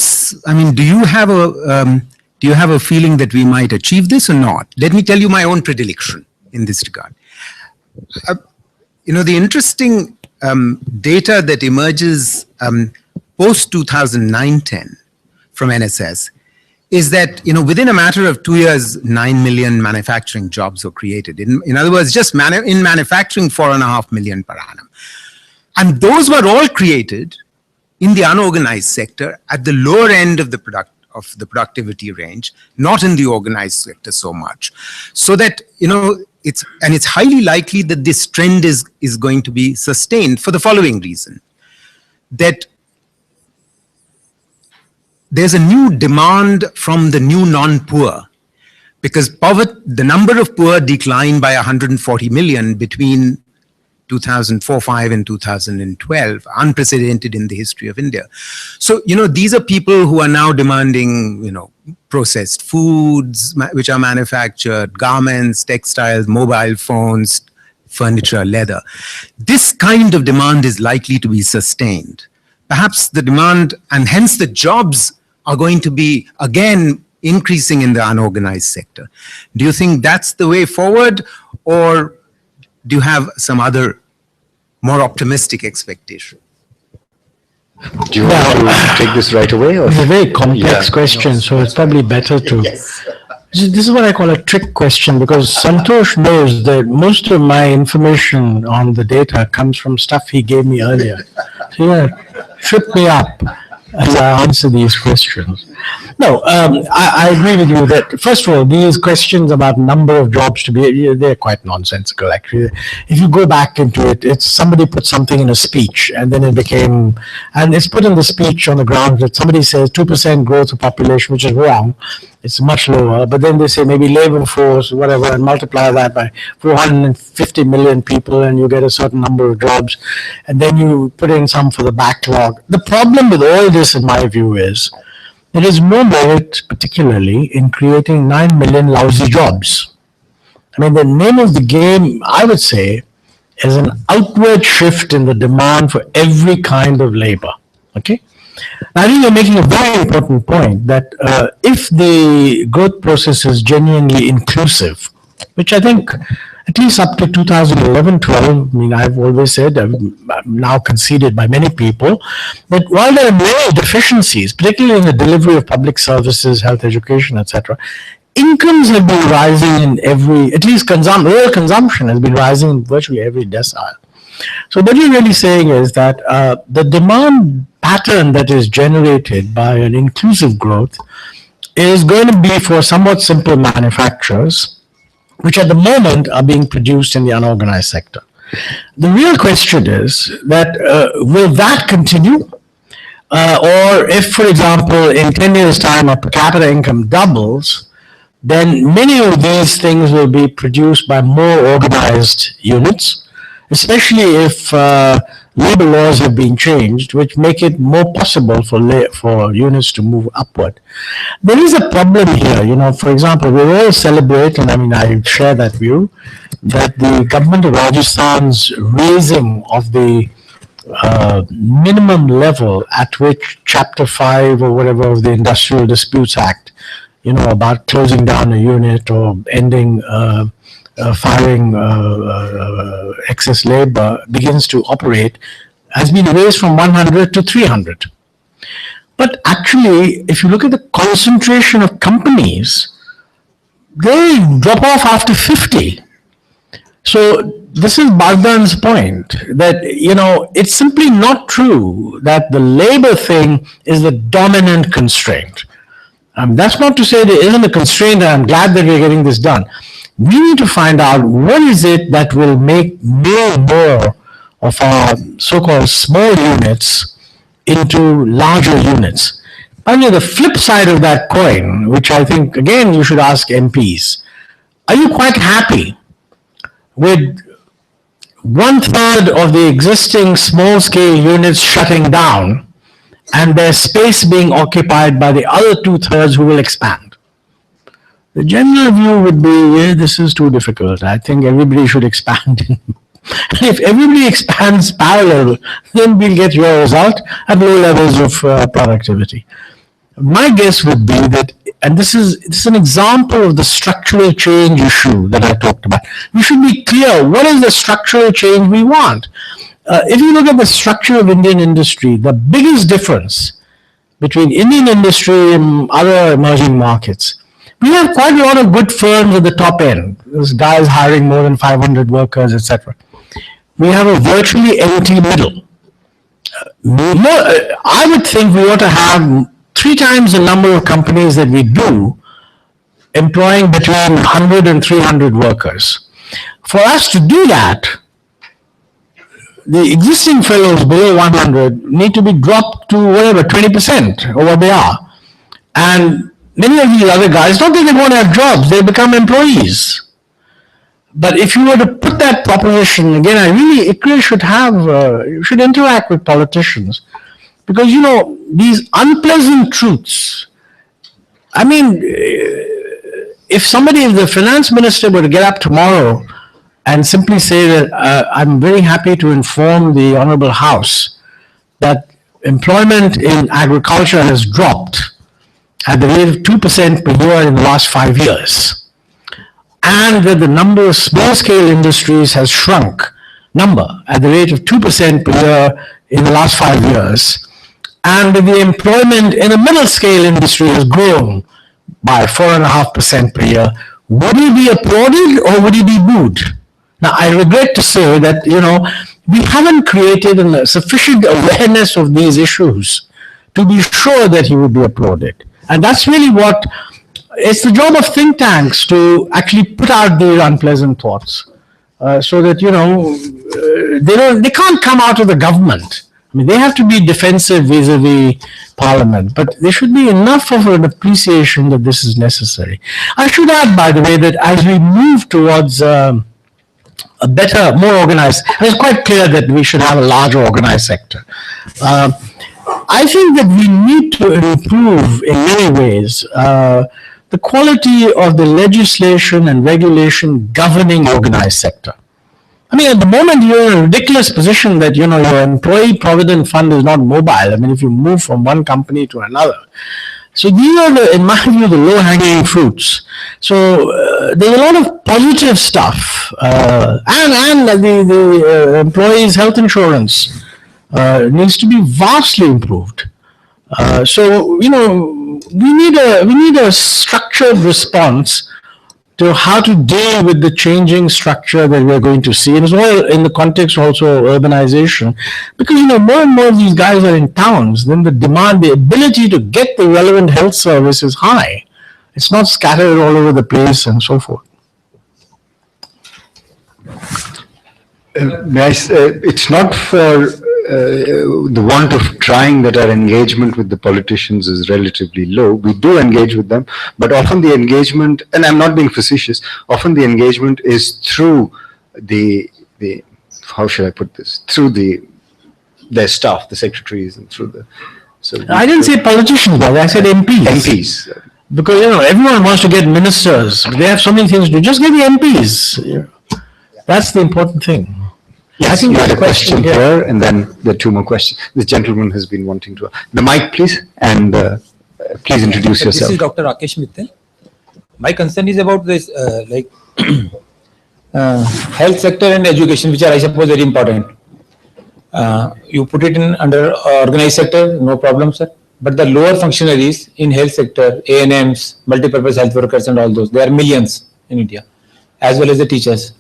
you have a feeling that we might achieve this or not? Let me tell you my own predilection in this regard. You know, the interesting data that emerges post 2009-10 from NSS is that, you know, within a matter of 2 years, 9 million manufacturing jobs were created. In other words, just in manufacturing, 4.5 million per annum. And those were all created in the unorganized sector at the lower end of the productivity range, not in the organized sector so much. So that, you know, it's highly likely that this trend is going to be sustained for the following reason, that there's a new demand from the new non-poor, because the number of poor declined by 140 million between 2004-5 and 2012, unprecedented in the history of India. So, these are people who are now demanding, processed foods, which are manufactured, garments, textiles, mobile phones, furniture, leather. This kind of demand is likely to be sustained. Perhaps the demand and hence the jobs are going to be, again, increasing in the unorganized sector. Do you think that's the way forward, or do you have some other more optimistic expectation? Do you want to take this right away? Or? It's a very complex question, so it's probably better to... Yes. This is what I call a trick question, because Santosh knows that most of my information on the data comes from stuff he gave me earlier. So trip me up as I answer these questions. No, I agree with you that, first of all, these questions about number of jobs to be, they're quite nonsensical, actually. If you go back into it, it's somebody put something in a speech, and then it became, and it's put in the speech on the ground that somebody says 2% growth of population, which is wrong. It's much lower, but then they say maybe labor force, whatever, and multiply that by 450 million people, and you get a certain number of jobs, and then you put in some for the backlog. The problem with all this, in my view, is there is no merit, particularly, in creating 9 million lousy jobs. I mean, the name of the game, I would say, is an outward shift in the demand for every kind of labor. Okay? I think you're making a very important point that if the growth process is genuinely inclusive, which I think at least up to 2011-12, I mean, I've always said, I've now conceded by many people, that while there are many deficiencies, particularly in the delivery of public services, health, education, etc., incomes have been rising in every, at least real consumption has been rising in virtually every decile. So what you're really saying is that the demand pattern that is generated by an inclusive growth is going to be for somewhat simple manufacturers, which at the moment are being produced in the unorganized sector. The real question is that will that continue? Or if, for example, in 10 years' time, our per capita income doubles, then many of these things will be produced by more organized units, especially if labor laws have been changed, which make it more possible for units to move upward. There is a problem here, for example, we all celebrate, and I mean, I share that view, that the government of Rajasthan's raising of the minimum level at which Chapter 5 or whatever of the Industrial Disputes Act, about closing down a unit or ending firing excess labor begins to operate, has been raised from 100 to 300. But actually, if you look at the concentration of companies, they drop off after 50. So this is Bardhan's point, that, it's simply not true that the labor thing is the dominant constraint. That's not to say there isn't a constraint, and I'm glad that we're getting this done. We need to find out what is it that will make more of our so-called small units into larger units. Finally, the flip side of that coin, which I think, again, you should ask MPs, are you quite happy with 1/3 of the existing small-scale units shutting down and their space being occupied by the other 2/3 who will expand? The general view would be, this is too difficult. I think everybody should expand. If everybody expands parallel, then we'll get your result at low levels of productivity. My guess would be that, and this is an example of the structural change issue that I talked about. We should be clear, what is the structural change we want? If you look at the structure of Indian industry, the biggest difference between Indian industry and other emerging markets, we have quite a lot of good firms at the top end. There's guys hiring more than 500 workers, etc. We have a virtually empty middle. I would think we ought to have 3 times the number of companies that we do, employing between 100 and 300 workers. For us to do that, the existing fellows below 100 need to be dropped to whatever, 20% or what they are. And many of these other guys, not that they won't have jobs, they become employees. But if you were to put that proposition again, ICRA should have, should interact with politicians, because these unpleasant truths. I mean, if the finance minister were to get up tomorrow and simply say that I'm very happy to inform the Honorable House that employment in agriculture has dropped at the rate of 2% per year in the last 5 years, and that the number of small-scale industries has shrunk at the rate of 2% per year in the last 5 years, and that the employment in the middle-scale industry has grown by 4.5% per year, would he be applauded or would he be booed? Now, I regret to say that, we haven't created a sufficient awareness of these issues to be sure that he would be applauded. And that's really it's the job of think tanks to actually put out these unpleasant thoughts, so that, they can't come out of the government. I mean, they have to be defensive vis-a-vis Parliament, but there should be enough of an appreciation that this is necessary. I should add, by the way, that as we move towards a better, more organized, it's quite clear that we should have a larger organized sector. I think that we need to improve in many ways the quality of the legislation and regulation governing organized sector. I mean, at the moment, you're in a ridiculous position that, your employee provident fund is not mobile. I mean, if you move from one company to another. So these are, in my view, the low-hanging fruits. So there's a lot of positive stuff. And the employees' health insurance needs to be vastly improved. So, we need a structured response to how to deal with the changing structure that we're going to see. And it's all in the context also of urbanization. Because, more and more of these guys are in towns, then the ability to get the relevant health service is high. It's not scattered all over the place and so forth. It's not for the want of trying that our engagement with the politicians is relatively low. We do engage with them, but often the engagement, and I'm not being facetious, often the engagement is through the how should I put this? Through their staff, the secretaries, and through the. So I didn't say politicians, but I said MPs. MPs. Because, everyone wants to get ministers. They have so many things to do. Just get the MPs. That's the important thing. Yes, I think you had a question here, and then there are two more questions. This gentleman has been wanting to. The mic, please, and please introduce yourself. This is Dr. Rakesh Mittal. My concern is about this, health sector and education, which are, I suppose, very important. You put it in under organized sector, no problem, sir. But the lower functionaries in health sector, ANMs, multipurpose health workers, and all those, there are millions in India, as well as the teachers.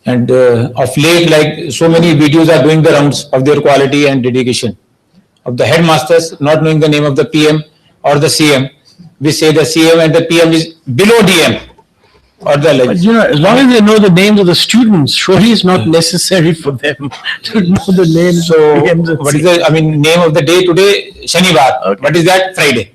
And of late, like so many videos are doing the rounds of their quality and dedication. Of the headmasters not knowing the name of the PM or the CM, we say the CM and the PM is below DM or the But, as long as they know the names of the students, surely it's not necessary for them to know the names of PMs. What is the, name of the day today? Shanivar. Okay. What is that? Friday.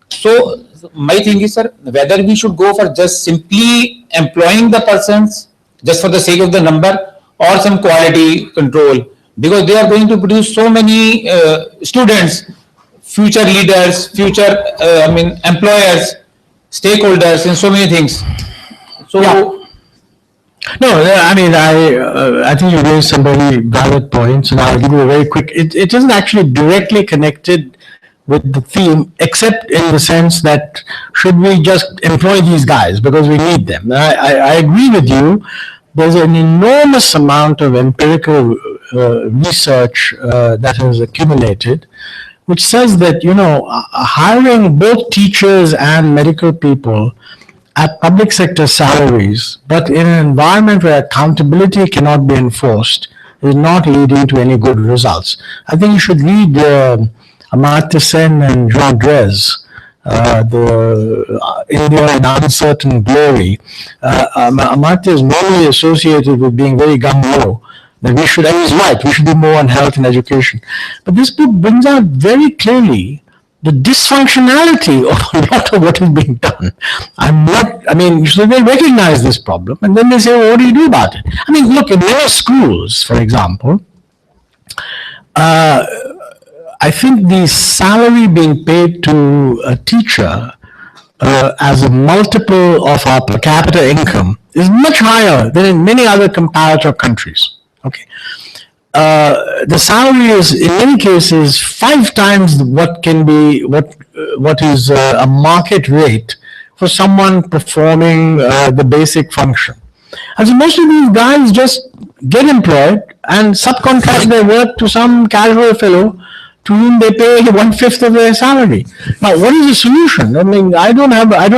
So my thing is, sir, whether we should go for just simply employing the persons just for the sake of the number, or some quality control, because they are going to produce so many students, future leaders, future employers, stakeholders, and so many things. So No, I think you raised some very valid points, and I'll give you a very quick. It isn't actually directly connected with the theme, except in the sense that should we just employ these guys because we need them? I agree with you. There's an enormous amount of empirical research that has accumulated, which says that, hiring both teachers and medical people at public sector salaries, but in an environment where accountability cannot be enforced, is not leading to any good results. I think you should read Amartya Sen and Jean Drèze, the India in Uncertain Glory. Amartya is normally associated with being very gung-ho, that we should, and he's right, we should do more on health and education. But this book brings out very clearly the dysfunctionality of a lot of what is being done. So they recognize this problem and then they say, well, what do you do about it? I mean, look, in many schools, for example, I think the salary being paid to a teacher as a multiple of our per capita income is much higher than in many other comparator countries. Okay. The salary is in many cases 5 times what is a market rate for someone performing the basic function. And so most of these guys just get employed and subcontract their work to some casual fellow to whom they pay 1/5 of their salary. Now, what is the solution? I mean, I don't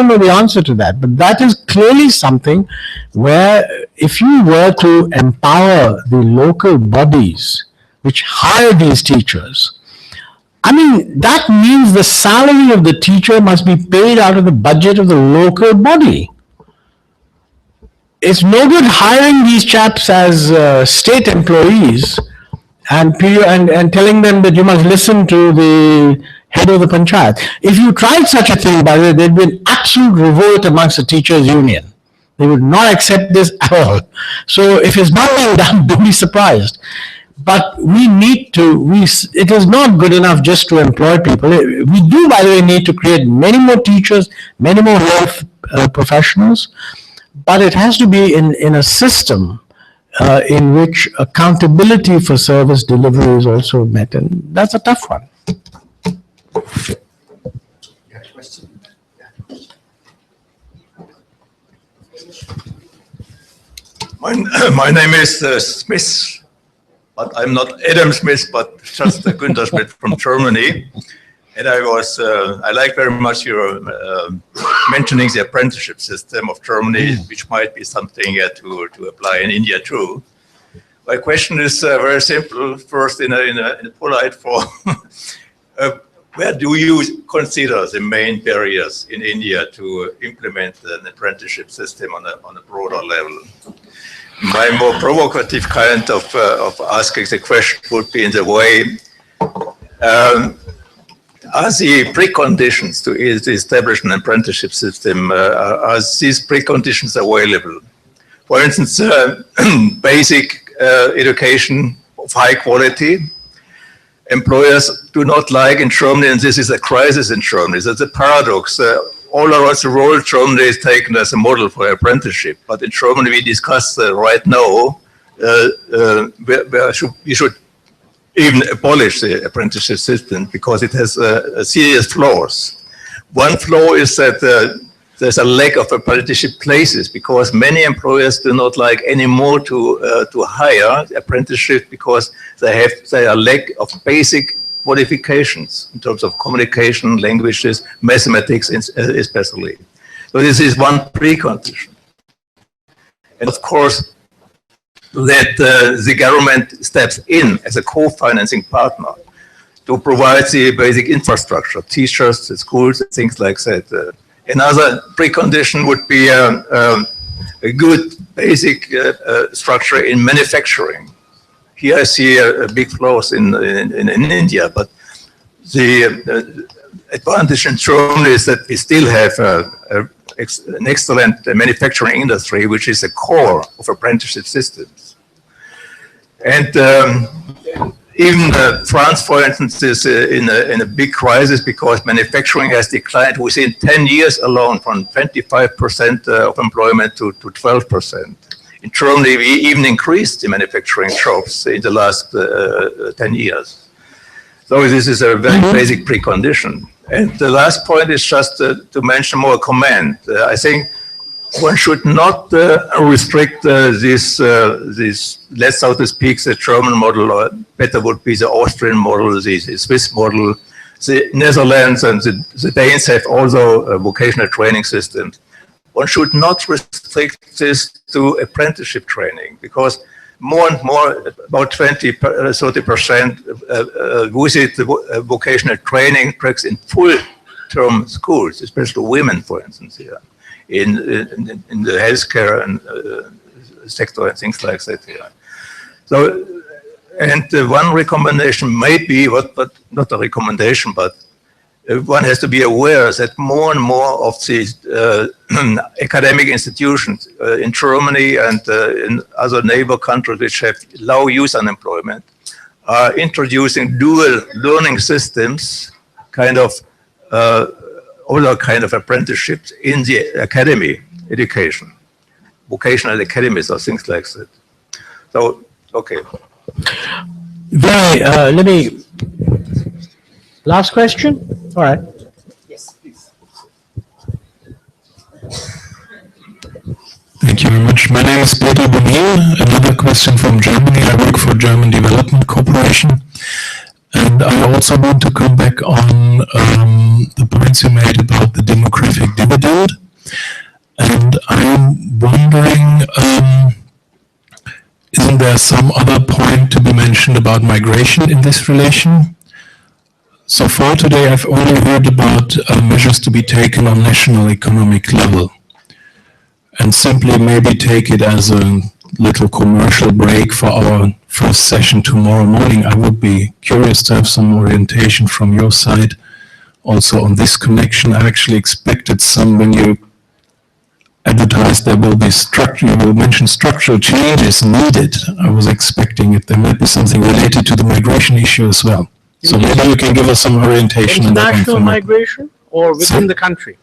know the answer to that, but that is clearly something where if you were to empower the local bodies which hire these teachers, I mean, that means the salary of the teacher must be paid out of the budget of the local body. It's no good hiring these chaps as state employees and telling them that you must listen to the head of the panchayat. If you tried such a thing, by the way, there'd be an absolute revolt amongst the teachers' union. They would not accept this at all. So if it's not being done, don't be surprised. But we need to, it is not good enough just to employ people. We do, by the way, need to create many more teachers, many more health professionals, but it has to be in a system in which accountability for service delivery is also met, and that's a tough one. My name is Smith, but I'm not Adam Smith, but just Günther Schmidt from Germany. And I like very much your mentioning the apprenticeship system of Germany, which might be something to apply in India too. My question is very simple. First, in a polite form, where do you consider the main barriers in India to implement an apprenticeship system on a broader level? My more provocative kind of asking the question would be in the way, are the preconditions to establish an apprenticeship system, are these preconditions available? For instance, basic education of high quality. Employers do not like in Germany, and this is a crisis in Germany. That's a paradox. All around the world, Germany is taken as a model for apprenticeship. But in Germany, we discuss right now, we should even abolish the apprenticeship system because it has serious flaws. One flaw is that there's a lack of apprenticeship places because many employers do not like anymore to hire apprenticeship because they are lack of basic qualifications in terms of communication, languages, mathematics especially. So this is one precondition. And of course, that the government steps in as a co-financing partner to provide the basic infrastructure, teachers, schools, things like that. Another precondition would be a good basic structure in manufacturing. Here I see a big flaws in India, but the advantage in Germany is that we still have an excellent manufacturing industry, which is the core of apprenticeship systems. And even France, for instance, is in a big crisis because manufacturing has declined within 10 years alone from 25% of employment to 12%. In Germany, we even increased the manufacturing jobs in the last 10 years. So this is a very basic precondition. And the last point is just to mention more comment. I think one should not restrict this, let's so to speak, the German model, or better would be the Austrian model, the Swiss model. The Netherlands and the Danes have also vocational training systems. One should not restrict this to apprenticeship training because more and more, about 30% visit the vocational training tracks in full-term schools, especially women, for instance, here in the healthcare and sector and things like that here. So, and one recommendation may be, but not a recommendation, but one has to be aware that more and more of these academic institutions in Germany and in other neighbor countries which have low youth unemployment are introducing dual learning systems, kind of other kind of apprenticeships in the academy education, vocational academies or things like that. So, okay. Let me, last question? All right. Yes, please. Thank you very much. My name is Peter Bonil. Another question from Germany. I work for German Development Corporation. And I also want to come back on the points you made about the demographic dividend. And I'm wondering, isn't there some other point to be mentioned about migration in this relation? So far today, I've only heard about measures to be taken on national economic level. And simply maybe take it as a little commercial break for our first session tomorrow morning. I would be curious to have some orientation from your side also on this connection. I actually expected some when you advertised there will be you will mention structural changes needed. I was expecting it. There might be something related to the migration issue as well. So maybe you can give us some orientation on that. International migration or within the country?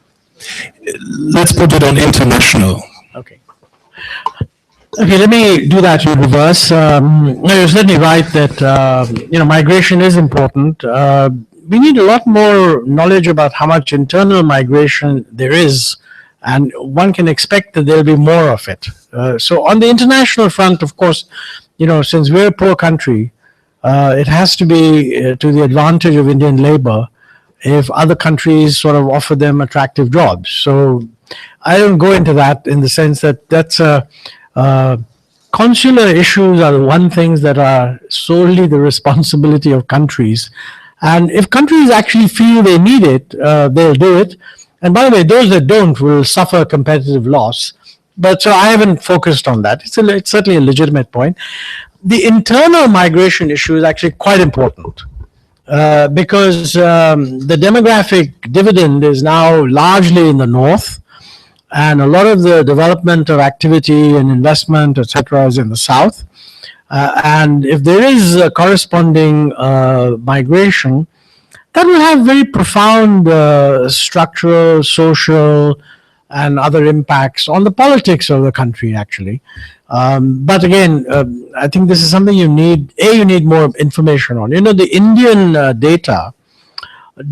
Let's put it on international. Okay. Okay, let me do that in reverse. You're certainly right that, migration is important. We need a lot more knowledge about how much internal migration there is, and one can expect that there'll be more of it. So on the international front, of course, since we're a poor country, it has to be to the advantage of Indian labor if other countries sort of offer them attractive jobs. So I don't go into that in the sense that that's consular issues are the one things that are solely the responsibility of countries. And if countries actually feel they need it, they'll do it. And by the way, those that don't will suffer competitive loss. But so I haven't focused on that. It's certainly a legitimate point. The internal migration issue is actually quite important. Because the demographic dividend is now largely in the north, and a lot of the development of activity and investment, etc., is in the south. And if there is a corresponding migration, that will have very profound structural, social, and other impacts on the politics of the country, actually. But again, I think this is something you need more information on. The Indian data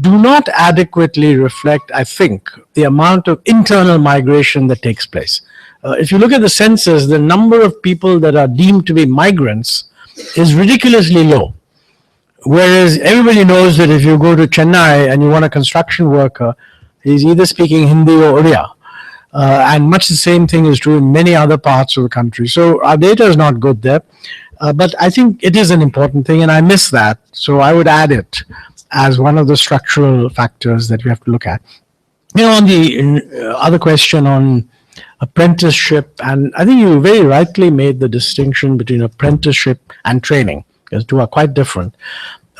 do not adequately reflect, I think, the amount of internal migration that takes place. If you look at the census, the number of people that are deemed to be migrants is ridiculously low. Whereas everybody knows that if you go to Chennai and you want a construction worker, he's either speaking Hindi or Odia. And much the same thing is true in many other parts of the country. So our data is not good there. But I think it is an important thing, and I miss that. So I would add it as one of the structural factors that we have to look at. On the other question on apprenticeship, and I think you very rightly made the distinction between apprenticeship and training, because two are quite different.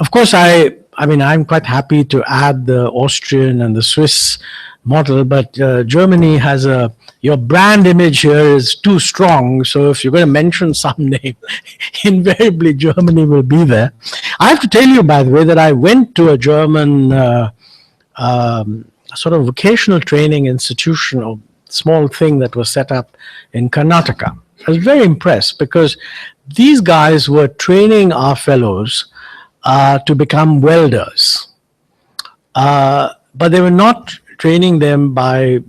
Of course, I'm quite happy to add the Austrian and the Swiss model, but Germany has your brand image here is too strong. So if you're going to mention some name, invariably Germany will be there. I have to tell you, by the way, that I went to a German sort of vocational training institution, or small thing that was set up in Karnataka. I was very impressed because these guys were training our fellows to become welders. But they were not training them by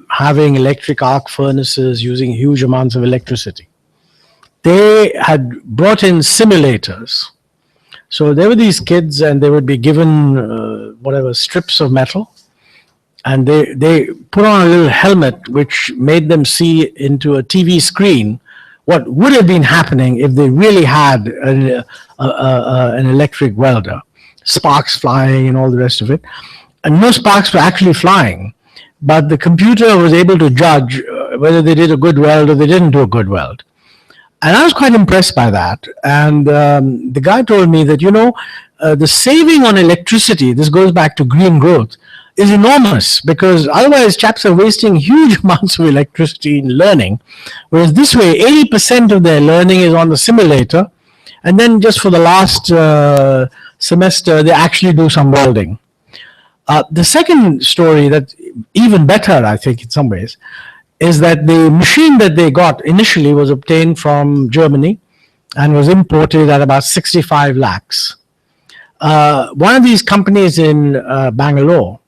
having electric arc furnaces using huge amounts of electricity. They had brought in simulators. So there were these kids, and they would be given strips of metal, and they put on a little helmet which made them see into a TV screen what would have been happening if they really had an electric welder, sparks flying and all the rest of it. And no sparks were actually flying, but the computer was able to judge whether they did a good weld or they didn't do a good weld. And I was quite impressed by that. And the guy told me that, the saving on electricity, this goes back to green growth, is enormous, because otherwise chaps are wasting huge amounts of electricity in learning. Whereas this way, 80% of their learning is on the simulator. And then just for the last semester, they actually do some welding. The second story, that even better, I think, in some ways, is that the machine that they got initially was obtained from Germany and was imported at about 65 lakhs. One of these companies in Bangalore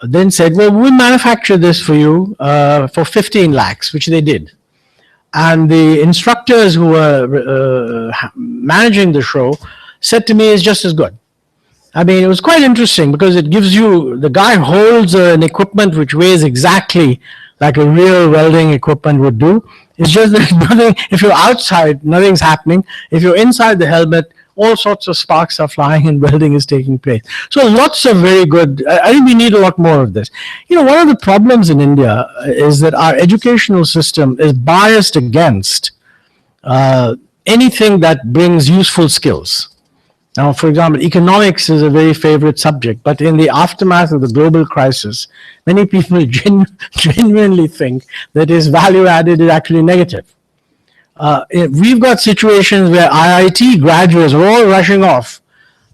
then said, well, we'll manufacture this for you for 15 lakhs, which they did. And the instructors who were managing the show said to me, it's just as good. I mean, it was quite interesting, because it gives you, the guy holds an equipment which weighs exactly like a real welding equipment would do. It's just that nothing, if you're outside, nothing's happening. If you're inside the helmet, all sorts of sparks are flying and welding is taking place. So lots of very good, I think we need a lot more of this. One of the problems in India is that our educational system is biased against anything that brings useful skills. Now, for example, economics is a very favorite subject, but in the aftermath of the global crisis, many people genuinely think that its value added is actually negative. We've got situations where IIT graduates are all rushing off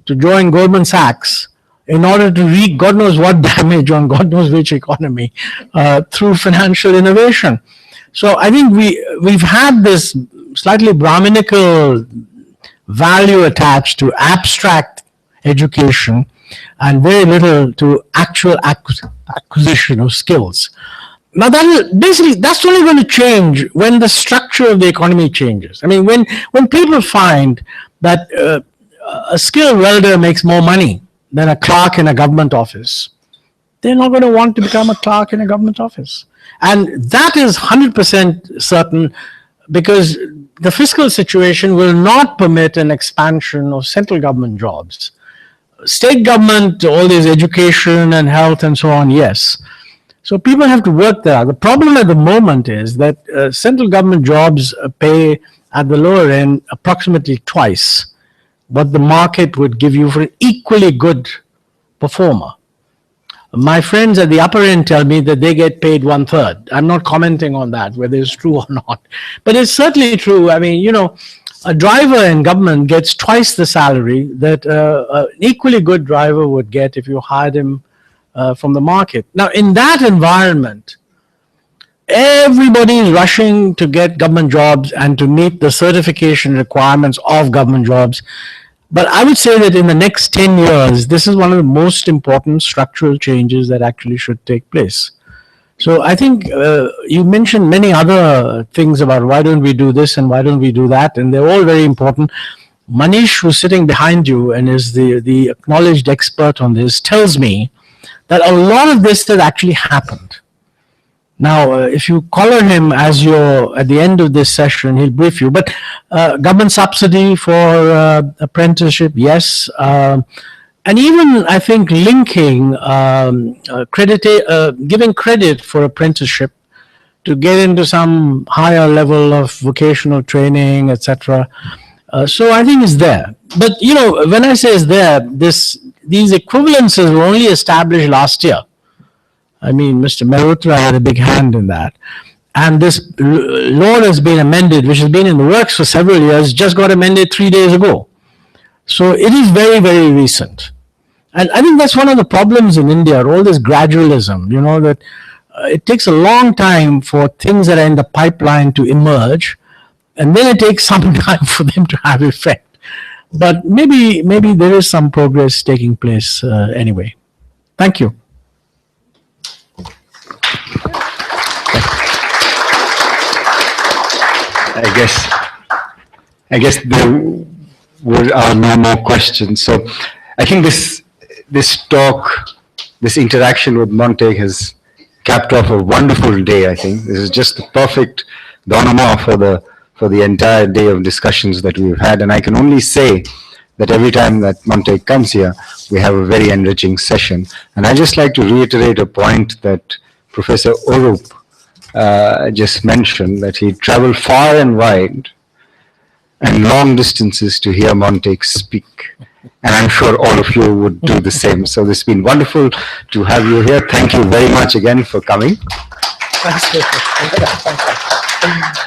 to join Goldman Sachs in order to wreak God knows what damage on God knows which economy through financial innovation. So I think we've had this slightly Brahminical value attached to abstract education and very little to actual acquisition of skills. Now that's only going to change when the structure of the economy changes. I mean, when people find that a skilled welder makes more money than a clerk in a government office, they're not going to want to become a clerk in a government office. And that is 100% certain, because the fiscal situation will not permit an expansion of central government jobs. State government, all this education and health and so on, yes. So people have to work there. The problem at the moment is that central government jobs pay at the lower end approximately twice what the market would give you for an equally good performer. My friends at the upper end tell me that they get paid 1/3. I'm not commenting on that, whether it's true or not. But it's certainly true. I mean, a driver in government gets twice the salary that an equally good driver would get if you hired him from the market. Now, in that environment, everybody is rushing to get government jobs and to meet the certification requirements of government jobs. But I would say that in the next 10 years, this is one of the most important structural changes that actually should take place. So I think you mentioned many other things about why don't we do this and why don't we do that, and they're all very important. Manish, who's sitting behind you and is the acknowledged expert on this, tells me that a lot of this has actually happened. Now, if you collar him as you're at the end of this session, he'll brief you. But government subsidy for apprenticeship, yes. And even, I think, linking giving credit for apprenticeship to get into some higher level of vocational training, etc. So I think it's there. But, when I say it's there, these equivalences were only established last year. I mean, Mr. Mehrotra had a big hand in that. And this law has been amended, which has been in the works for several years, just got amended 3 days ago. So it is very, very recent. And I think that's one of the problems in India, all this gradualism, that it takes a long time for things that are in the pipeline to emerge, and then it takes some time for them to have effect. But maybe there is some progress taking place anyway. Thank you. I guess there are no more questions. So I think this talk, this interaction with Montek has capped off a wonderful day. I think this is just the perfect denouement for the entire day of discussions that we've had. And I can only say that every time that Montek comes here, we have a very enriching session. And I just like to reiterate a point that Professor Orup just mentioned, that he traveled far and wide and long distances to hear Montek speak. And I'm sure all of you would do the same. So it's been wonderful to have you here. Thank you very much again for coming. Thanks.